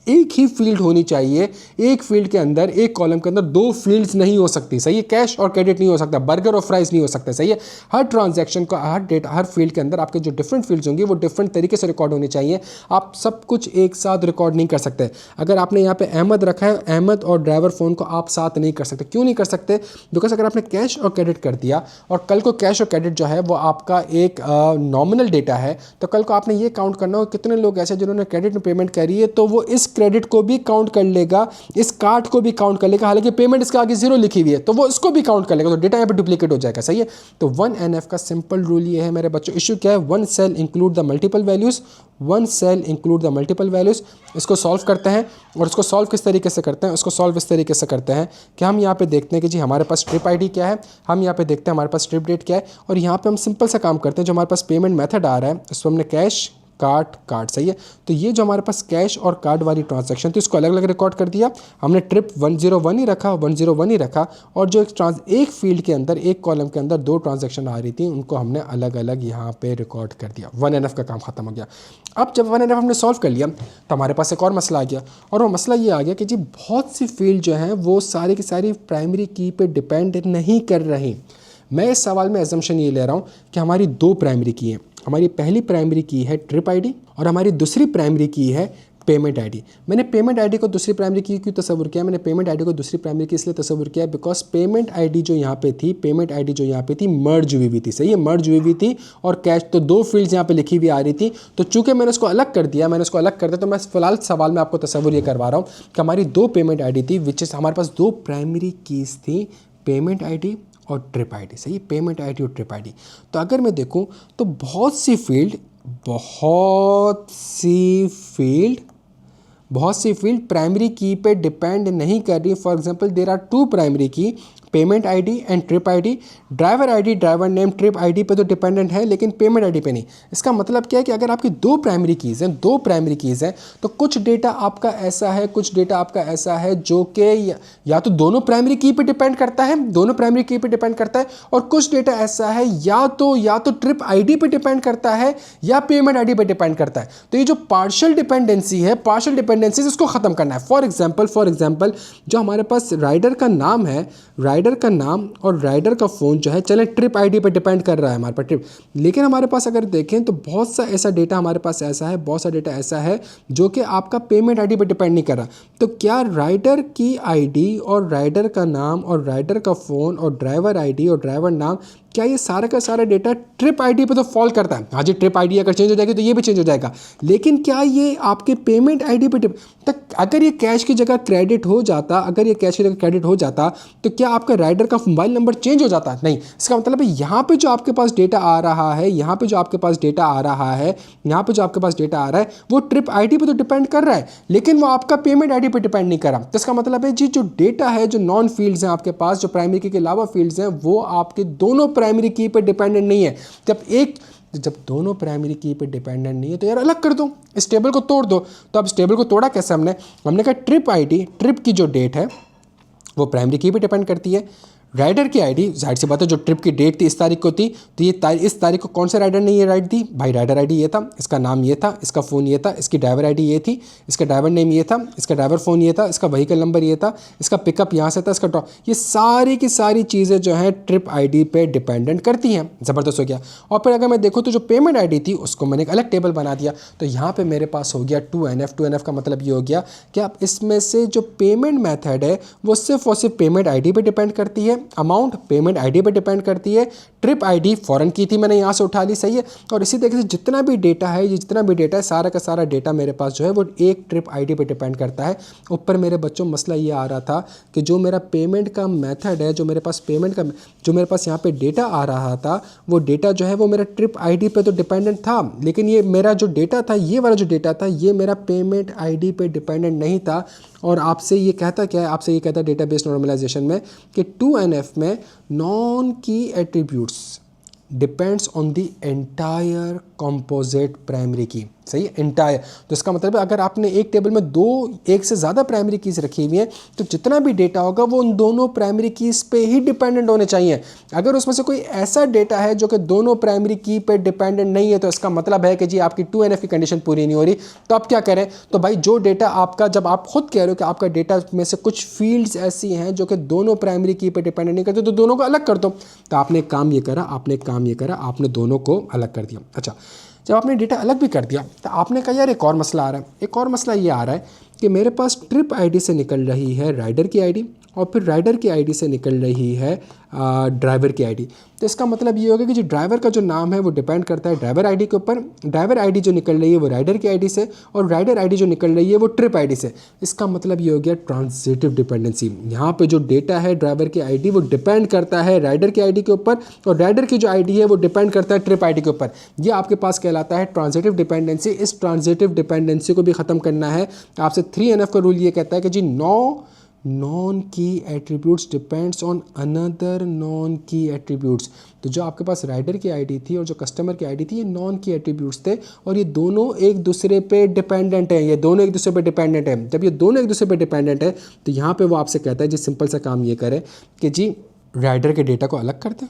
एक ही फील्ड होनी चाहिए। एक फील्ड के अंदर, एक कॉलम के अंदर दो फील्ड्स नहीं हो सकती, सही है। कैश और क्रेडिट नहीं हो सकता, बर्गर और फ्राइज नहीं हो सकता, सही है। हर ट्रांजैक्शन का, हर डेटा, हर फील्ड के अंदर आपके जो डिफरेंट फील्ड्स होंगे वो डिफरेंट तरीके से रिकॉर्ड होनी चाहिए। आप सब कुछ एक साथ रिकॉर्ड नहीं कर सकते। अगर आपने यहाँ पे अहमद रखा है, अहमद और ड्राइवर फ़ोन को आप साथ नहीं कर सकते। क्यों नहीं कर सकते? बिकॉज अगर आपने कैश और क्रेडिट कर दिया और कल को कैश और क्रेडिट जो है वो आपका एक नॉमिनल डेटा है, तो कल को आपने ये काउंट करना हो कितने लोग ऐसे जिन्होंने क्रेडिट में पेमेंट करी है, तो वो इस क्रेडिट को भी काउंट कर लेगा, इस कार्ड को भी काउंट कर लेगा। हालांकि पेमेंट इसके आगे जीरो लिखी हुई है तो वो इसको भी काउंट कर लेगा, तो डेटा यहाँ पे डुप्लीकेट हो जाएगा, सही है। तो 1NF का सिंपल रूल ये है मेरे बच्चों। इशू क्या है? One cell include the multiple values, one cell include the multiple values. इसको सॉल्व करते हैं और इसको सॉल्व किस तरीके से करते हैं? उसको सॉल्व इस तरीके से करते हैं कि हम यहाँ पे देखते हैं कि जी हमारे पास ट्रिप आईडी क्या है, हम यहाँ पे देखते हैं हमारे पास ट्रिप डेट क्या है, और यहाँ पे हम सिंपल सा काम करते हैं। जो हमारे पास पेमेंट मेथड आ रहा है उसको हमने कैश कार्ड, सही है। तो ये जो हमारे पास कैश और कार्ड वाली ट्रांजैक्शन थी उसको अलग अलग रिकॉर्ड कर दिया हमने। ट्रिप 101 ही रखा, 101 ही रखा। और जो एक फील्ड के अंदर, एक कॉलम के अंदर दो ट्रांजैक्शन आ रही थी उनको हमने अलग अलग यहाँ पे रिकॉर्ड कर दिया। 1NF का काम खत्म हो गया। अब जब 1NF हमने सॉल्व कर लिया तो हमारे पास एक और मसला आ गया, और वो मसला ये आ गया कि जी बहुत सी फील्ड जो हैं वो सारी की सारी प्राइमरी की पे डिपेंड नहीं कर रही। मैं इस सवाल में एजम्पशन ये ले रहा हूँ कि हमारी दो प्राइमरी की हैं। हमारी पहली प्राइमरी की है ट्रिप आईडी और हमारी दूसरी प्राइमरी की है पेमेंट आईडी। मैंने पेमेंट आईडी को दूसरी प्राइमरी की क्यों तस्वुर किया? मैंने पेमेंट आईडी को दूसरी प्राइमरी की इसलिए तस्वुर किया बिकॉज पेमेंट आईडी जो यहाँ पे थी, पेमेंट आईडी जो यहाँ पे थी मर्ज हुई थी, सही है, मर्ज हुई थी। और कैश तो दो फील्ड्स यहाँ पे लिखी हुई आ रही थी। तो चूंकि मैंने उसको अलग कर दिया, तो मैं फिलहाल सवाल में आपको तस्वुर ये करवा रहा हूँ कि हमारी दो पेमेंट आईडी थी, विच इज़ हमारे पास दो प्राइमरी कीज थी, पेमेंट आईडी और ट्रिप आईडी, सही, पेमेंट आईडी और ट्रिप आईडी। तो अगर मैं देखूं तो बहुत सी फील्ड प्राइमरी की पे डिपेंड नहीं कर रही। For example there are two primary key, payment ID and trip ID. Driver ID, driver name, trip ID पे तो डिपेंडेंट है लेकिन पेमेंट आईडी पे नहीं। इसका मतलब क्या है कि अगर आपकी दो प्राइमरी कीज़ हैं तो कुछ डेटा आपका ऐसा है, कुछ डेटा आपका ऐसा है जो कि या तो दोनों प्राइमरी की पे डिपेंड करता है, और कुछ डेटा ऐसा है या तो ट्रिप आईडी पे डिपेंड करता है या पेमेंट आईडी पे डिपेंड करता है। तो ये जो पार्शियल डिपेंडेंसी इसको खत्म करना है। फॉर एग्जांपल जो हमारे पास राइडर का नाम है, राइडर का नाम और राइडर का फ़ोन जो है, चले ट्रिप आईडी पे डिपेंड कर रहा है हमारे पास ट्रिप, लेकिन हमारे पास अगर देखें तो बहुत सा ऐसा डेटा हमारे पास ऐसा है जो कि आपका पेमेंट आईडी पे डिपेंड नहीं कर रहा। तो क्या राइडर की आईडी और राइडर का नाम और राइडर का फ़ोन और ड्राइवर आईडी और ड्राइवर नाम, क्या ये सारा का सारा डेटा ट्रिप आईडी पे तो फॉल करता है? हाँ जी, ट्रिप आईडी अगर चेंज हो जाएगी तो ये भी चेंज हो जाएगा, लेकिन क्या ये आपके पेमेंट आईडी पे तक अगर ये कैश की जगह क्रेडिट हो जाता, तो क्या आपका राइडर का मोबाइल नंबर चेंज हो जाता? नहीं। इसका मतलब है यहाँ पे जो आपके पास डेटा आ रहा है, वो ट्रिप आईडी पे तो डिपेंड कर रहा है लेकिन वो आपका पेमेंट आईडी पे डिपेंड नहीं कर रहा। तो इसका मतलब है जी जो डेटा है, जो नॉन फील्ड्स हैं आपके पास, जो प्राइमरी की के अलावा फील्ड्स हैं, वो आपके दोनों प्राइमरी की पे डिपेंडेंट नहीं है। जब दोनों प्राइमरी की पे डिपेंडेंट नहीं है तो यार अलग कर दो, इस टेबल को तोड़ दो। तो अब इस टेबल को तोड़ा कैसे? हमने कहा ट्रिप आईडी, ट्रिप की जो डेट है वो प्राइमरी की पे डिपेंड करती है। राइडर की आईडी, जाहिर सी बात है, जो ट्रिप की डेट थी इस तारीख को थी, तो ये इस तारीख को कौन से राइडर ने ये राइड दी? भाई राइडर आईडी ये था, इसका नाम ये था, इसका फ़ोन ये था, इसकी ड्राइवर आईडी ये थी, इसका ड्राइवर नेम ये था, इसका ड्राइवर फ़ोन ये था, इसका व्हीकल नंबर ये था, इसका पिकअप यहाँ से था, इसका ड्रॉप, ये सारी की सारी चीज़ें जो हैं ट्रिप आईडी पे डिपेंडेंट करती हैं। ज़बरदस्त हो गया। और फिर अगर मैं देखूँ तो जो पेमेंट आईडी थी उसको मैंने एक अलग टेबल बना दिया, तो यहाँ पर मेरे पास हो गया 2NF का मतलब ये हो गया कि अब इसमें से जो पेमेंट मैथड है वो सिर्फ और सिर्फ पेमेंट आईडी पे डिपेंड करती है अमाउंट पेमेंट आईडी पे डिपेंड करती है, ट्रिप आईडी फॉरेन की थी मैंने यहाँ से उठा ली, सही है। और इसी तरीके से जितना भी डेटा है, ये जितना भी डेटा है सारा का सारा डेटा मेरे पास जो है वो एक ट्रिप आईडी पे डिपेंड करता है। ऊपर मेरे बच्चों मसला ये आ रहा था कि जो मेरा पेमेंट का मेथड है, जो मेरे पास पेमेंट का जो मेरे पास यहाँ पे डेटा आ रहा था, वो डेटा जो है वो मेरा ट्रिप आईडी पे तो डिपेंडेंट था, लेकिन ये मेरा जो डेटा था, ये वाला जो डेटा था, ये मेरा पेमेंट आईडी पे डिपेंडेंट नहीं था। और आपसे ये कहता क्या है, आपसे ये कहता है डेटाबेस नॉर्मलाइजेशन में कि 2NF में नॉन की attributes depends on the entire composite primary की, सही है, एंटायर। तो इसका मतलब है अगर आपने एक टेबल में एक से ज़्यादा प्राइमरी कीज़ रखी हुई हैं तो जितना भी डेटा होगा वो उन दोनों प्राइमरी कीज़ पे ही डिपेंडेंट होने चाहिए। अगर उसमें से कोई ऐसा डेटा है जो कि दोनों प्राइमरी की पे डिपेंडेंट नहीं है तो इसका मतलब है कि जी आपकी 2NF की कंडीशन पूरी नहीं हो रही। तो आप क्या करें, तो भाई जो डेटा आपका, जब आप खुद कह रहे हो कि आपका डेटा में से कुछ फील्ड्स ऐसी हैं जो कि दोनों प्राइमरी की पे डिपेंडेंट नहीं करते, तो दोनों को अलग कर दो। तो आपने एक काम ये करा, आपने दोनों को अलग कर दिया। अच्छा, जब आपने डेटा अलग भी कर दिया तो आपने कहा यार एक और मसला आ रहा है। एक और मसला ये आ रहा है कि मेरे पास ट्रिप आईडी से निकल रही है राइडर की आईडी और फिर राइडर की आईडी से निकल रही है ड्राइवर की आईडी। तो इसका मतलब ये होगा कि जो ड्राइवर का जो नाम है वो डिपेंड करता है ड्राइवर आईडी के ऊपर, ड्राइवर आईडी जो निकल रही है वो राइडर की आईडी से, और राइडर आईडी जो निकल रही है वो ट्रिप आईडी से। इसका मतलब ये हो गया ट्रांजिटिव डिपेंडेंसी। यहाँ पे जो डेटा है ड्राइवर की आईडी वो डिपेंड करता है राइडर की आईडी के ऊपर, और राइडर की जो आईडी है वो डिपेंड करता है ट्रिप आईडी के ऊपर। ये आपके पास कहलाता है ट्रांजिटिव डिपेंडेंसी। इस ट्रांजिटिव डिपेंडेंसी को भी ख़त्म करना है। आपसे 3NF का रूल ये कहता है कि जी नॉन की attributes depends on another non की एट्रीब्यूट्स। तो जो आपके पास राइडर की आईडी थी और जो कस्टमर की आईडी थी, ये नॉन की एट्रीब्यूट्स थे और ये दोनों एक दूसरे पे डिपेंडेंट है। जब ये दोनों एक दूसरे पे डिपेंडेंट है तो यहाँ पे वो आपसे कहता है जी सिंपल सा काम ये करें कि जी राइडर के डेटा को अलग कर दें,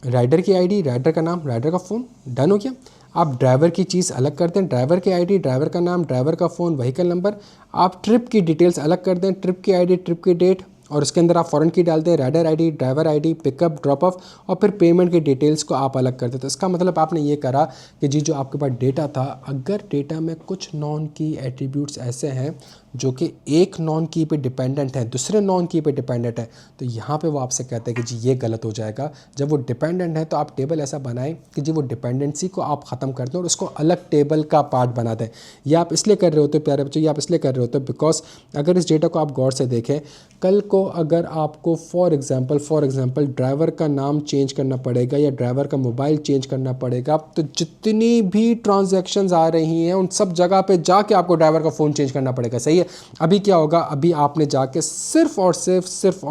राइडर की आईडी, राइडर का नाम, राइडर का फ़ोन, डन हो गया। आप ड्राइवर की चीज़ अलग कर दें, ड्राइवर की आईडी, ड्राइवर का नाम, ड्राइवर का फ़ोन, व्हीकल नंबर। आप ट्रिप की डिटेल्स अलग कर दें, ट्रिप की आईडी, ट्रिप की डेट, और उसके अंदर आप फॉरेन की डाल दें, rider ID, driver ID, pickup, drop off, और फिर पेमेंट की डिटेल्स को आप अलग कर दें। तो इसका मतलब आपने ये करा कि जी जो आपके पास डेटा था, अगर डेटा में कुछ नॉन की एट्रीब्यूट्स ऐसे हैं जो कि एक नॉन की पे डिपेंडेंट है, दूसरे नॉन की पे डिपेंडेंट है, तो यहाँ पे वो आपसे कहते हैं कि जी ये गलत हो जाएगा। जब वो डिपेंडेंट है तो आप टेबल ऐसा बनाएं कि जी वो डिपेंडेंसी को आप ख़त्म कर दें और उसको अलग टेबल का पार्ट बना दें। ये आप इसलिए कर रहे होते हो प्यारे बच्चों, ये आप इसलिए कर रहे होते हो बिकॉज अगर इस डेटा को आप गौर से देखें, कल को अगर आपको फॉर एग्ज़ाम्पल ड्राइवर का नाम चेंज करना पड़ेगा या ड्राइवर का मोबाइल चेंज करना पड़ेगा, तो जितनी भी ट्रांजैक्शंस आ रही हैं उन सब जगह पे जाके आपको ड्राइवर का फ़ोन चेंज करना पड़ेगा, सही है। अभी क्या होगा, अभी आपने जाके सिर्फ और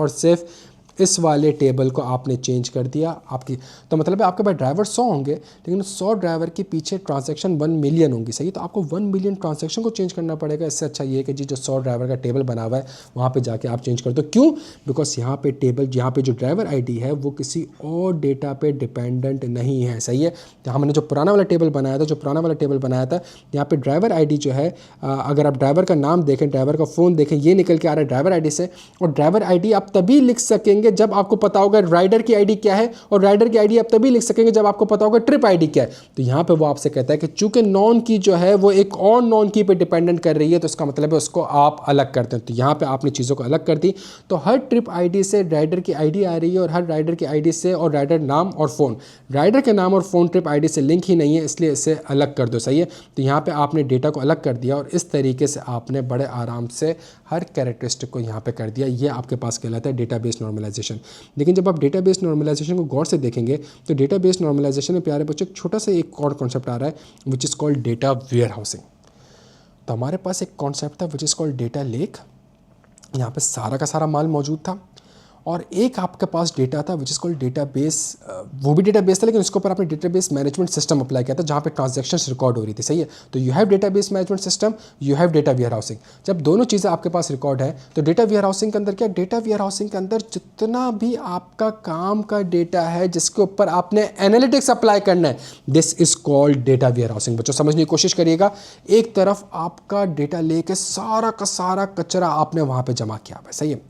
सिर्फ इस वाले टेबल को आपने चेंज कर दिया आपकी। तो मतलब है आपके पास ड्राइवर 100 होंगे लेकिन 100 ड्राइवर के पीछे ट्रांजैक्शन 1 मिलियन होंगी, सही। तो आपको 1 मिलियन ट्रांजैक्शन को चेंज करना पड़ेगा। इससे अच्छा ये है कि जी जो 100 ड्राइवर का टेबल बना हुआ है वहाँ पे जाके आप चेंज कर दो। क्यों? बिकॉज यहाँ पे जो ड्राइवर आईडी है वो किसी और डेटा पे डिपेंडेंट नहीं है, सही है। तो हमने जो पुराना वाला टेबल बनाया था, यहाँ पे ड्राइवर आईडी जो है, अगर आप ड्राइवर का नाम देखें, ड्राइवर का फ़ोन देखें, ये निकल के आ रहा है ड्राइवर आईडी से। और ड्राइवर आईडी आप तभी लिख सकेंगे जब आपको पता होगा राइडर की आईडी क्या है, और राइडर की आईडी आप तभी लिख सकेंगे जब आपको पता होगा ट्रिप आईडी क्या है। तो यहाँ पे वो आपसे कहता है कि चूंकि नॉन की जो है वो एक और नॉन की पे डिपेंडेंट कर रही है, तो इसका मतलब है उसको आप अलग करते हैं। तो यहाँ पे आपने चीज़ों को अलग कर दी। तो हर ट्रिप आईडी से राइडर की आईडी आ रही है और हर राइडर की आईडी से और राइडर नाम और फ़ोन, राइडर के नाम और फ़ोन ट्रिप आईडी से लिंक ही नहीं है, इसलिए इसे अलग कर दो, सही है। तो यहाँ पे आपने डेटा को अलग कर दिया और इस तरीके से आपने बड़े आराम से हर कैरेक्टरिस्टिक को यहाँ पे कर दिया। ये आपके पास कहलाता है डेटाबेस नॉर्मलाइजेशन। लेकिन जब आप डेटाबेस नॉर्मलाइजेशन को गौर से देखेंगे तो डेटाबेस नॉर्मलाइजेशन में प्यारे बच्चों छोटा सा एक और कॉन्सेप्ट आ रहा है which is called data warehousing. तो हमारे पास एक कॉन्सेप्ट था which is called data lake. यहाँ पे सारा का सारा माल मौजूद था और एक आपके पास डेटा था विच इज़ कॉल्ड डेटाबेस। वो भी डेटाबेस था लेकिन उसके ऊपर आपने डेटाबेस मैनेजमेंट सिस्टम अप्लाई किया था जहाँ पे ट्रांजैक्शंस रिकॉर्ड हो रही थी, सही है। तो you have database management system, you have data warehousing. जब दोनों चीज़ें आपके पास रिकॉर्ड है तो डेटा वेयर हाउसिंग के अंदर क्या, डेटा वेयर हाउसिंग के अंदर जितना भी आपका काम का डेटा है जिसके ऊपर आपने एनालिटिक्स अप्लाई करना है, this is called data warehousing. बच्चों समझने की कोशिश करिएगा, एक तरफ आपका डेटा लेके सारा का सारा कचरा आपने वहाँ पर जमा किया हुआ है, सही है।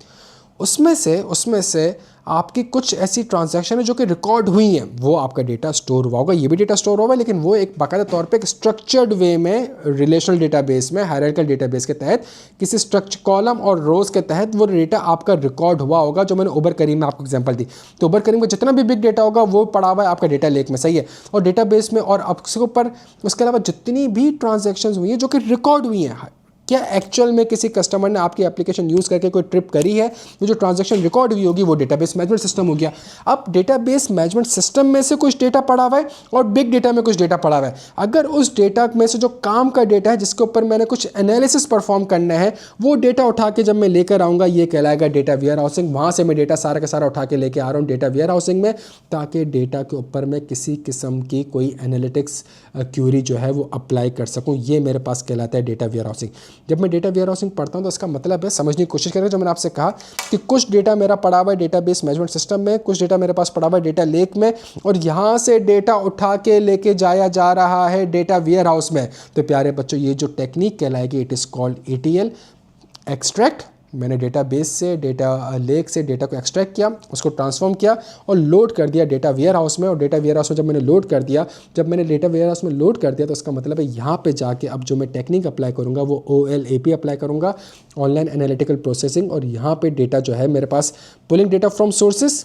उसमें से आपकी कुछ ऐसी ट्रांजैक्शन है जो कि रिकॉर्ड हुई हैं, वो आपका डेटा स्टोर हुआ होगा, ये भी डेटा स्टोर होगा, लेकिन वो एक बाकायदा तौर पे एक स्ट्रक्चर्ड वे में रिलेशनल डेटाबेस में, हायरार्किकल डेटाबेस के तहत किसी स्ट्रक्चर कॉलम और रोज के तहत वो डेटा आपका रिकॉर्ड हुआ होगा। जो मैंने उबर करीम में आपको एग्जांपल दी, तो उबर करीम में जितना भी बिग डेटा होगा वो पड़ा हुआ है आपका डेटा लेक में, सही है, और डेटाबेस में। और अब उसके ऊपर उसके अलावा जितनी भी ट्रांजैक्शंस हुई हैं जो कि रिकॉर्ड हुई हैं, क्या एक्चुअल में किसी कस्टमर ने आपकी एप्लीकेशन यूज़ करके कोई ट्रिप करी है, वो जो ट्रांजैक्शन रिकॉर्ड हुई होगी वो डेटाबेस मैनेजमेंट सिस्टम हो गया। अब डेटाबेस मैनेजमेंट सिस्टम में से कुछ डेटा पड़ा हुआ है और बिग डेटा में कुछ डेटा पड़ा हुआ है। अगर उस डेटा में से जो काम का डेटा है जिसके ऊपर मैंने कुछ एनालिसिस परफॉर्म करना है, वो डेटा उठा के जब मैं लेकर आऊँगा, ये कहलाएगा डेटा वेयर हाउसिंग। वहाँ से मैं डेटा सारा का सारा उठा के लेके आ रहा हूँ डेटा वेयर हाउसिंग में, ताकि डेटा के ऊपर मैं किसी किस्म की कोई एनालिटिक्स क्यूरी जो है वो अप्लाई कर सकूँ। ये मेरे पास कहलाता है डेटा वेयर हाउसिंग। जब मैं डेटा वेयर हाउसिंग पढ़ता हूँ तो इसका मतलब है, समझने की कोशिश करें, जो मैंने आपसे कहा कि कुछ डेटा मेरा पड़ा हुआ है डेटाबेस मैनेजमेंट सिस्टम में, कुछ डेटा मेरे पास पड़ा हुआ है डेटा लेक में, और यहाँ से डेटा उठा के लेके जाया जा रहा है डेटा वेयर हाउस में। तो प्यारे बच्चों, ये जो टेक्निक कहलाएगी, it is called ETL, extract. मैंने डेटाबेस से, डेटा लेक से डेटा को एक्सट्रैक्ट किया, उसको ट्रांसफॉर्म किया और लोड कर दिया डेटा वेयर हाउस में। और डेटा वेयर हाउस में जब मैंने लोड कर दिया, तो इसका मतलब है यहाँ पे जाके अब जो मैं टेक्निक अप्लाई करूँगा वो OLAP अप्लाई करूँगा, ऑनलाइन एनालिटिकल प्रोसेसिंग। और यहाँ पे डेटा जो है मेरे पास, pulling data from sources,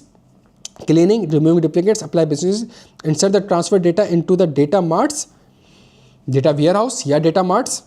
cleaning, removing duplicates, apply business, insert the transfer data into the data marts, data warehouse या data marts,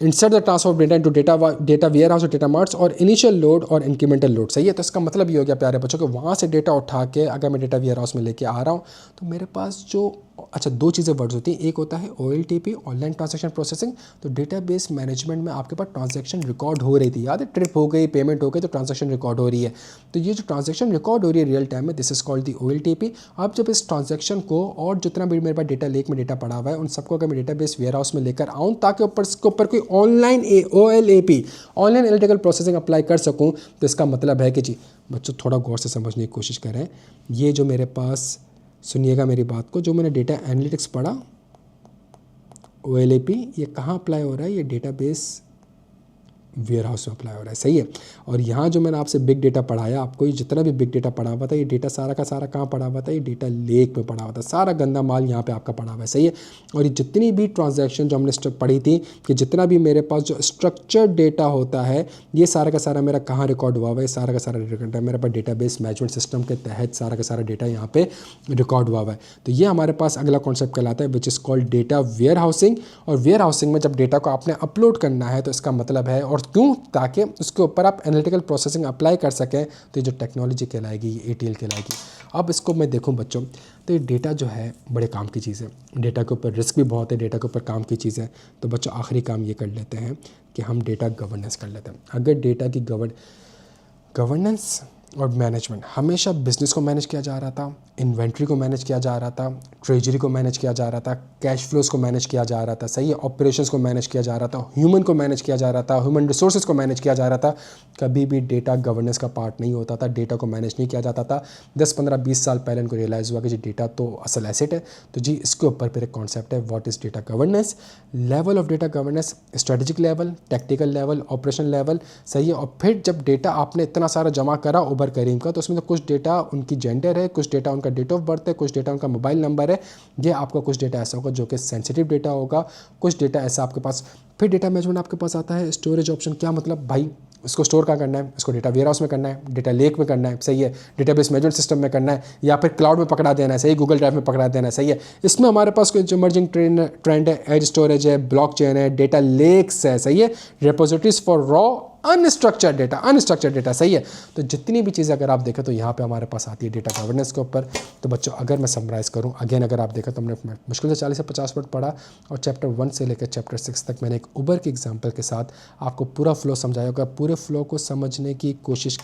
insert the transfer data into data warehouse और data marts, और initial load और incremental load, सही है। तो इसका मतलब ये हो गया प्यारे बच्चों कि वहाँ से डेटा उठा के अगर मैं डेटा वेयर हाउस में लेके आ रहा हूँ तो मेरे पास जो, अच्छा, दो चीज़ें वर्ड्स होती हैं, एक होता है OLTP, ऑनलाइन ट्रांजैक्शन प्रोसेसिंग। तो डेटाबेस मैनेजमेंट में आपके पास ट्रांजैक्शन रिकॉर्ड हो रही थी, याद है, ट्रिप हो गई, पेमेंट हो गई, तो ट्रांजैक्शन रिकॉर्ड हो रही है। तो ये जो ट्रांजैक्शन रिकॉर्ड हो रही है रियल टाइम में, this is called the OLTP। अब जब इस ट्रांजैक्शन को और जितना भी मेरे पास डेटा लेक में डेटा पड़ा हुआ है, उन सबको अगर मैं डेटाबेस वेयर हाउस में लेकर आऊँ ताकि इसके ऊपर कोई online OLAP, online analytical processing apply कर सकूँ, तो इसका मतलब है कि जी बच्चों थोड़ा गौर से समझने की कोशिश करें। ये जो मेरे पास, सुनिएगा मेरी बात को, जो मैंने डेटा एनालिटिक्स पढ़ा, OLAP, ये कहाँ अप्लाई हो रहा है? ये डेटाबेस वेयर हाउस में अप्लाई हो रहा है, सही है। और यहाँ जो मैंने आपसे बिग डेटा पढ़ाया, आपको ये जितना भी बिग डेटा पढ़ा हुआ था, ये डेटा सारा का सारा कहाँ पढ़ा हुआ था? ये डेटा लेक में पढ़ा हुआ था, सारा गंदा माल यहाँ पे आपका पढ़ा हुआ है, सही है। और ये जितनी भी ट्रांजैक्शन जो हमने पढ़ी थी कि जितना भी मेरे पास जो स्ट्रक्चर्ड डेटा होता है, ये सारा का सारा मेरा कहाँ रिकॉर्ड हुआ हुआ है? सारा का सारा रिकॉर्ड है मेरे पास डेटाबेस मैनेजमेंट सिस्टम के तहत, सारा का सारा डेटा यहाँ पे रिकॉर्ड हुआ हुआ है। तो ये हमारे पास अगला कॉन्सेप्ट कहलाता है, which is called data warehousing. और वेयर हाउसिंग में जब डेटा को आपने अपलोड करना है तो इसका मतलब है, और क्यों, ताकि उसके ऊपर आप एनालिटिकल प्रोसेसिंग अप्लाई कर सकें, तो ये जो टेक्नोलॉजी कहलाएगी, ये ETL कहलाएगी। अब इसको मैं देखूं बच्चों, तो ये डेटा जो है बड़े काम की चीज़ है, डेटा के ऊपर रिस्क भी बहुत है, डेटा के ऊपर काम की चीज़ है। तो बच्चों आखिरी काम ये कर लेते हैं कि हम डेटा गवर्नेंस कर लेते हैं। अगर डेटा की गवर्नेंस और मैनेजमेंट, हमेशा बिजनेस को मैनेज किया जा रहा था, इन्वेंट्री को मैनेज किया जा रहा था, ट्रेजरी को मैनेज किया जा रहा था, कैश फ्लोज को मैनेज किया जा रहा था, सही है, ऑपरेशंस को मैनेज किया जा रहा था, ह्यूमन को मैनेज किया जा रहा था, ह्यूमन रिसोर्सेज को मैनेज किया जा रहा था। कभी भी डेटा गवर्नेंस का पार्ट नहीं होता था, डेटा को मैनेज नहीं किया जाता था। 10, 15, 20 साल पहले इनको रियलाइज़ हुआ कि जी डेटा तो असल एसेट है। तो जी इसके ऊपर फिर एक कॉन्सेप्ट है, what is data governance, level of data governance, strategic level, technical level, operational level, सही है। और फिर जब डेटा आपने इतना सारा जमा करा उबर करीम का, तो उसमें तो कुछ डेटा उनकी जेंडर है, कुछ डेटा उनका डेट ऑफ बर्थ है, कुछ डेटा उनका मोबाइल नंबर है। ये आपका कुछ डेटा ऐसा होगा जो कि सेंसिटिव डेटा होगा, कुछ डेटा ऐसा आपके पास। फिर डेटा मैनेजमेंट आपके पास आता है, स्टोरेज ऑप्शन। क्या मतलब भाई, इसको स्टोर कहाँ करना है? इसको डेटा वेयर हाउस में करना है, डेटा लेक में करना है, सही है, डेटाबेस मैनेजमेंट सिस्टम में करना है, या फिर क्लाउड में पकड़ा देना है, सही, गूगल ड्राइव में पकड़ा देना है, सही है। इसमें हमारे पास कुछ इमर्जिंग ट्रेंड है, एज स्टोरेज है, ब्लॉकचेन है, डेटा लेक्स है, सही है, repositories for raw unstructured data, सही है। तो जितनी भी चीज़ें अगर आप देखें तो यहाँ पे हमारे पास आती है डेटा गवर्नेंस के ऊपर। तो बच्चों अगर मैं समराइज़ करूँ अगेन, अगर आप देखें तो हमने मुश्किल से 40 से 50 मिनट पढ़ा, और चैप्टर 1 से लेकर चैप्टर 6 तक मैंने एक उबर की एग्जांपल के साथ आपको पूरा फ्लो समझाया होगा। पूरे फ्लो को समझने की कोशिश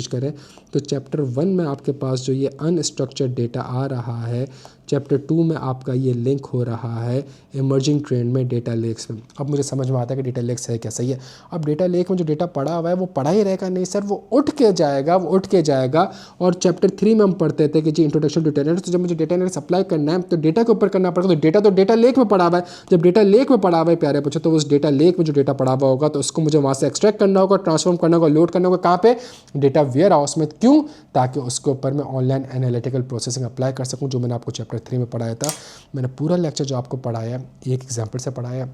करें, तो चैप्टर 1 में आपके पास जो ये अनस्ट्रक्चर्ड डेटा आ रहा है, चैप्टर 2 में आपका ये लिंक हो रहा है इमर्जिंग ट्रेंड में डेटा लेक्स में। अब मुझे समझ में आता है कि डेटा लेक्स है क्या, सही है। अब डेटा लेक में जो डेटा पड़ा हुआ है वो पड़ा ही रहेगा नहीं सर, वो उठ के जाएगा। और चैप्टर 3 में हम पढ़ते थे कि जी इंट्रोडक्शन टू डेटा एनालिटिक्स, तो जब मुझे डेटा एनालिटिक्स अप्लाई करना है तो डेटा के ऊपर करना पड़ेगा। तो डेटा लेक में पड़ा हुआ है। जब डेटा लेक में पड़ा हुआ है प्यारे बच्चों, तो उस डेटा लेक में जो डेटा पड़ा हुआ होगा तो उसको मुझे वहाँ से एक्सट्रैक्ट करना होगा, ट्रांसफॉर्म करना होगा, लोड करना होगा। कहाँ पे? डेटा वेयर हाउस में। क्यों? ताकि उसके ऊपर मैं ऑनलाइन एनालिटिकल प्रोसेसिंग अप्लाई कर सकूँ, जो मैंने आपको चैप्टर 3 में पढ़ाया था। मैंने पूरा लेक्चर जो आपको पढ़ाया एक एग्जाम्पल से पढ़ाया,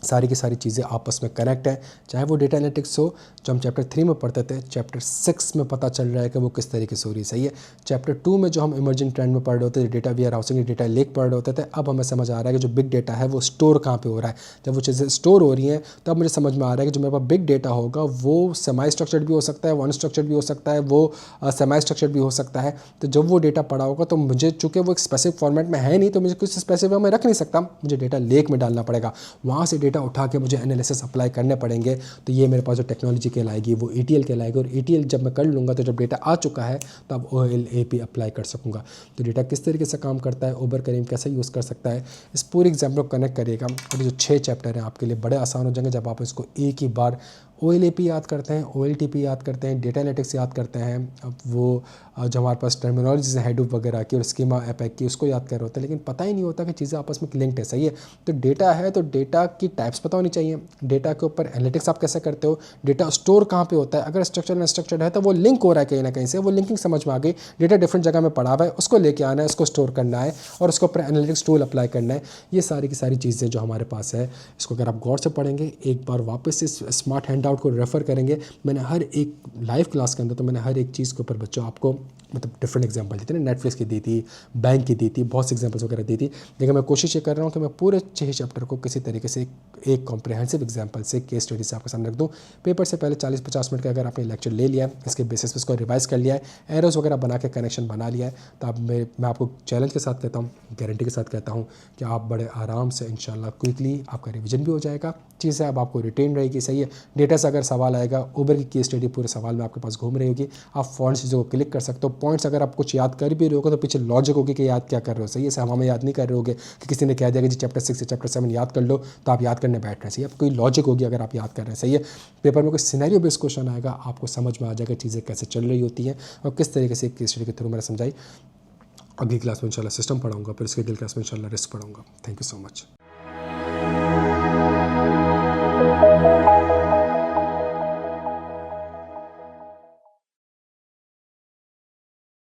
सारी की सारी चीज़ें आपस में कनेक्ट हैं। चाहे वो डेटा एनालिटिक्स हो जो हम चैप्टर 3 में पढ़ते थे, चैप्टर 6 में पता चल रहा है कि वो किस तरीके से हो रही है, सही है। चैप्टर 2 में जो हम इमर्जिंग ट्रेंड में पढ़ रहे होते थे, data warehousing, data lake पढ़ रहे होते थे, अब हमें समझ आ रहा है कि जो बिग डेटा है वो स्टोर कहाँ पे हो रहा है। जब वो चीज़ें स्टोर हो रही हैं तब मुझे समझ में आ रहा है कि जो मेरे पास बिग डेटा होगा वो सेमी स्ट्रक्चर्ड भी हो सकता है, वन स्ट्रक्चर्ड भी हो सकता है, वो सेमी स्ट्रक्चर्ड भी हो सकता है। तो जब वो डेटा पड़ा होगा तो मुझे, चूँकि वो एक स्पेसिफिक फॉर्मेट में है नहीं, तो मुझे कुछ स्पेसिफिक में रख नहीं सकता, मुझे डेटा लेक में डालना पड़ेगा। वहाँ से डेटा उठा के मुझे एनालिसिस अप्लाई करने पड़ेंगे। तो ये मेरे पास जो टेक्नोलॉजी कहलाएगी वो ETL कहलाएगी। और ETL जब मैं कर लूँगा तो जब डेटा आ चुका है तब OLAP अप्लाई कर सकूँगा। तो डेटा किस तरीके से काम करता है, उबर करीम कैसे यूज़ कर सकता है, इस पूरी एग्जाम्पल को कनेक्ट करिएगा। और ये जो 6 चैप्टर हैं आपके लिए बड़े आसान हो जाएंगे जब आप इसको एक ही बार OLAP याद करते हैं, OLTP याद करते हैं, डेटा एनालिटिक्स याद करते हैं। अब वो जो हमारे पास टर्मिनोलॉजीज है हेडूप वगैरह की और स्कीमा एपैक की, उसको याद कर रहे होते हैं, लेकिन पता ही नहीं होता कि चीज़ें आपस में लिंक्ड है, सही है। तो डेटा है तो डेटा की टाइप्स पता होनी चाहिए, डेटा के ऊपर एनालिटिक्स आप कैसे करते हो, डेटा स्टोर कहाँ पे होता है, अगर स्ट्रक्चर अनस्ट्रक्चर्ड है तो वो लिंक हो रहा है कहीं ना कहीं से, वो लिंकिंग समझ में आ गई। डेटा डिफरेंट जगह में पड़ा हुआ है, उसको लेके आना है, उसको स्टोर करना है और उसके ऊपर एनालिटिक्स टूल अप्लाई करना है। ये सारी की सारी चीज़ें जो हमारे पास है, इसको अगर आप गौर से पढ़ेंगे, एक बार वापस से स्मार्ट हैंड आउट को रेफ़र करेंगे। मैंने हर एक लाइव क्लास के अंदर तो मैंने हर एक चीज़ के ऊपर बच्चों आपको मतलब डिफरेंट एग्जांपल दी थी ना, नेटफ्लिक्स की दी थी, बैंक की दी थी, बहुत से एग्जांपल्स वगैरह दी थी। लेकिन मैं कोशिश ये कर रहा हूँ कि मैं पूरे 6 चैप्टर को किसी तरीके से एक कॉम्प्रिहेंसिव एग्जांपल से, केस स्टडी से आपके सामने रख दूँ। पेपर से पहले 40-50 मिनट का अगर आपने लेक्चर ले लिया है, इसके बेसिस पे इसको रिवाइज कर लिया है, एरोज वगैरह बना के कनेक्शन बना लिया है, तो अब मैं आपको चैलेंज के साथ कहता हूँ, गारंटी के साथ कहता हूँ कि आप बड़े आराम से इंशाल्लाह क्विकली आपका रिविजन भी हो जाएगा, चीज़ें अब आपको रिटेन रहेगी, सही है। डेटा से अगर सवाल आएगा, उबर की केस स्टडी पूरे सवाल में आपके पास घूम रही होगी, आप फ़ौरन चीज़ों को क्लिक कर सकते हो। पॉइंट्स अगर आप कुछ याद कर भी रहे हो तो पीछे लॉजिक होगी कि याद क्या कर रहे हो, सही है। हवा में याद नहीं कर रहे होगे कि किसी ने कह दिया कि जी चैप्टर 6 से चैप्टर 7 याद कर लो तो आप याद करने बैठ रहे हैं, सही है। कोई लॉजिक होगी अगर आप याद कर रहे हैं, सही है। पेपर में कोई सिनेरियो बेस्ड क्वेश्चन आएगा, आपको समझ में आ जाएगा चीज़ें कैसे चल रही होती हैं और किस तरीके से केस स्टडी के थ्रू मैंने समझाई। अगली क्लास में इंशाल्लाह सिस्टम पढ़ाऊंगा, फिर उसके अगली क्लास में इंशाल्लाह रिस्क पढ़ाऊंगा। Thank you so much.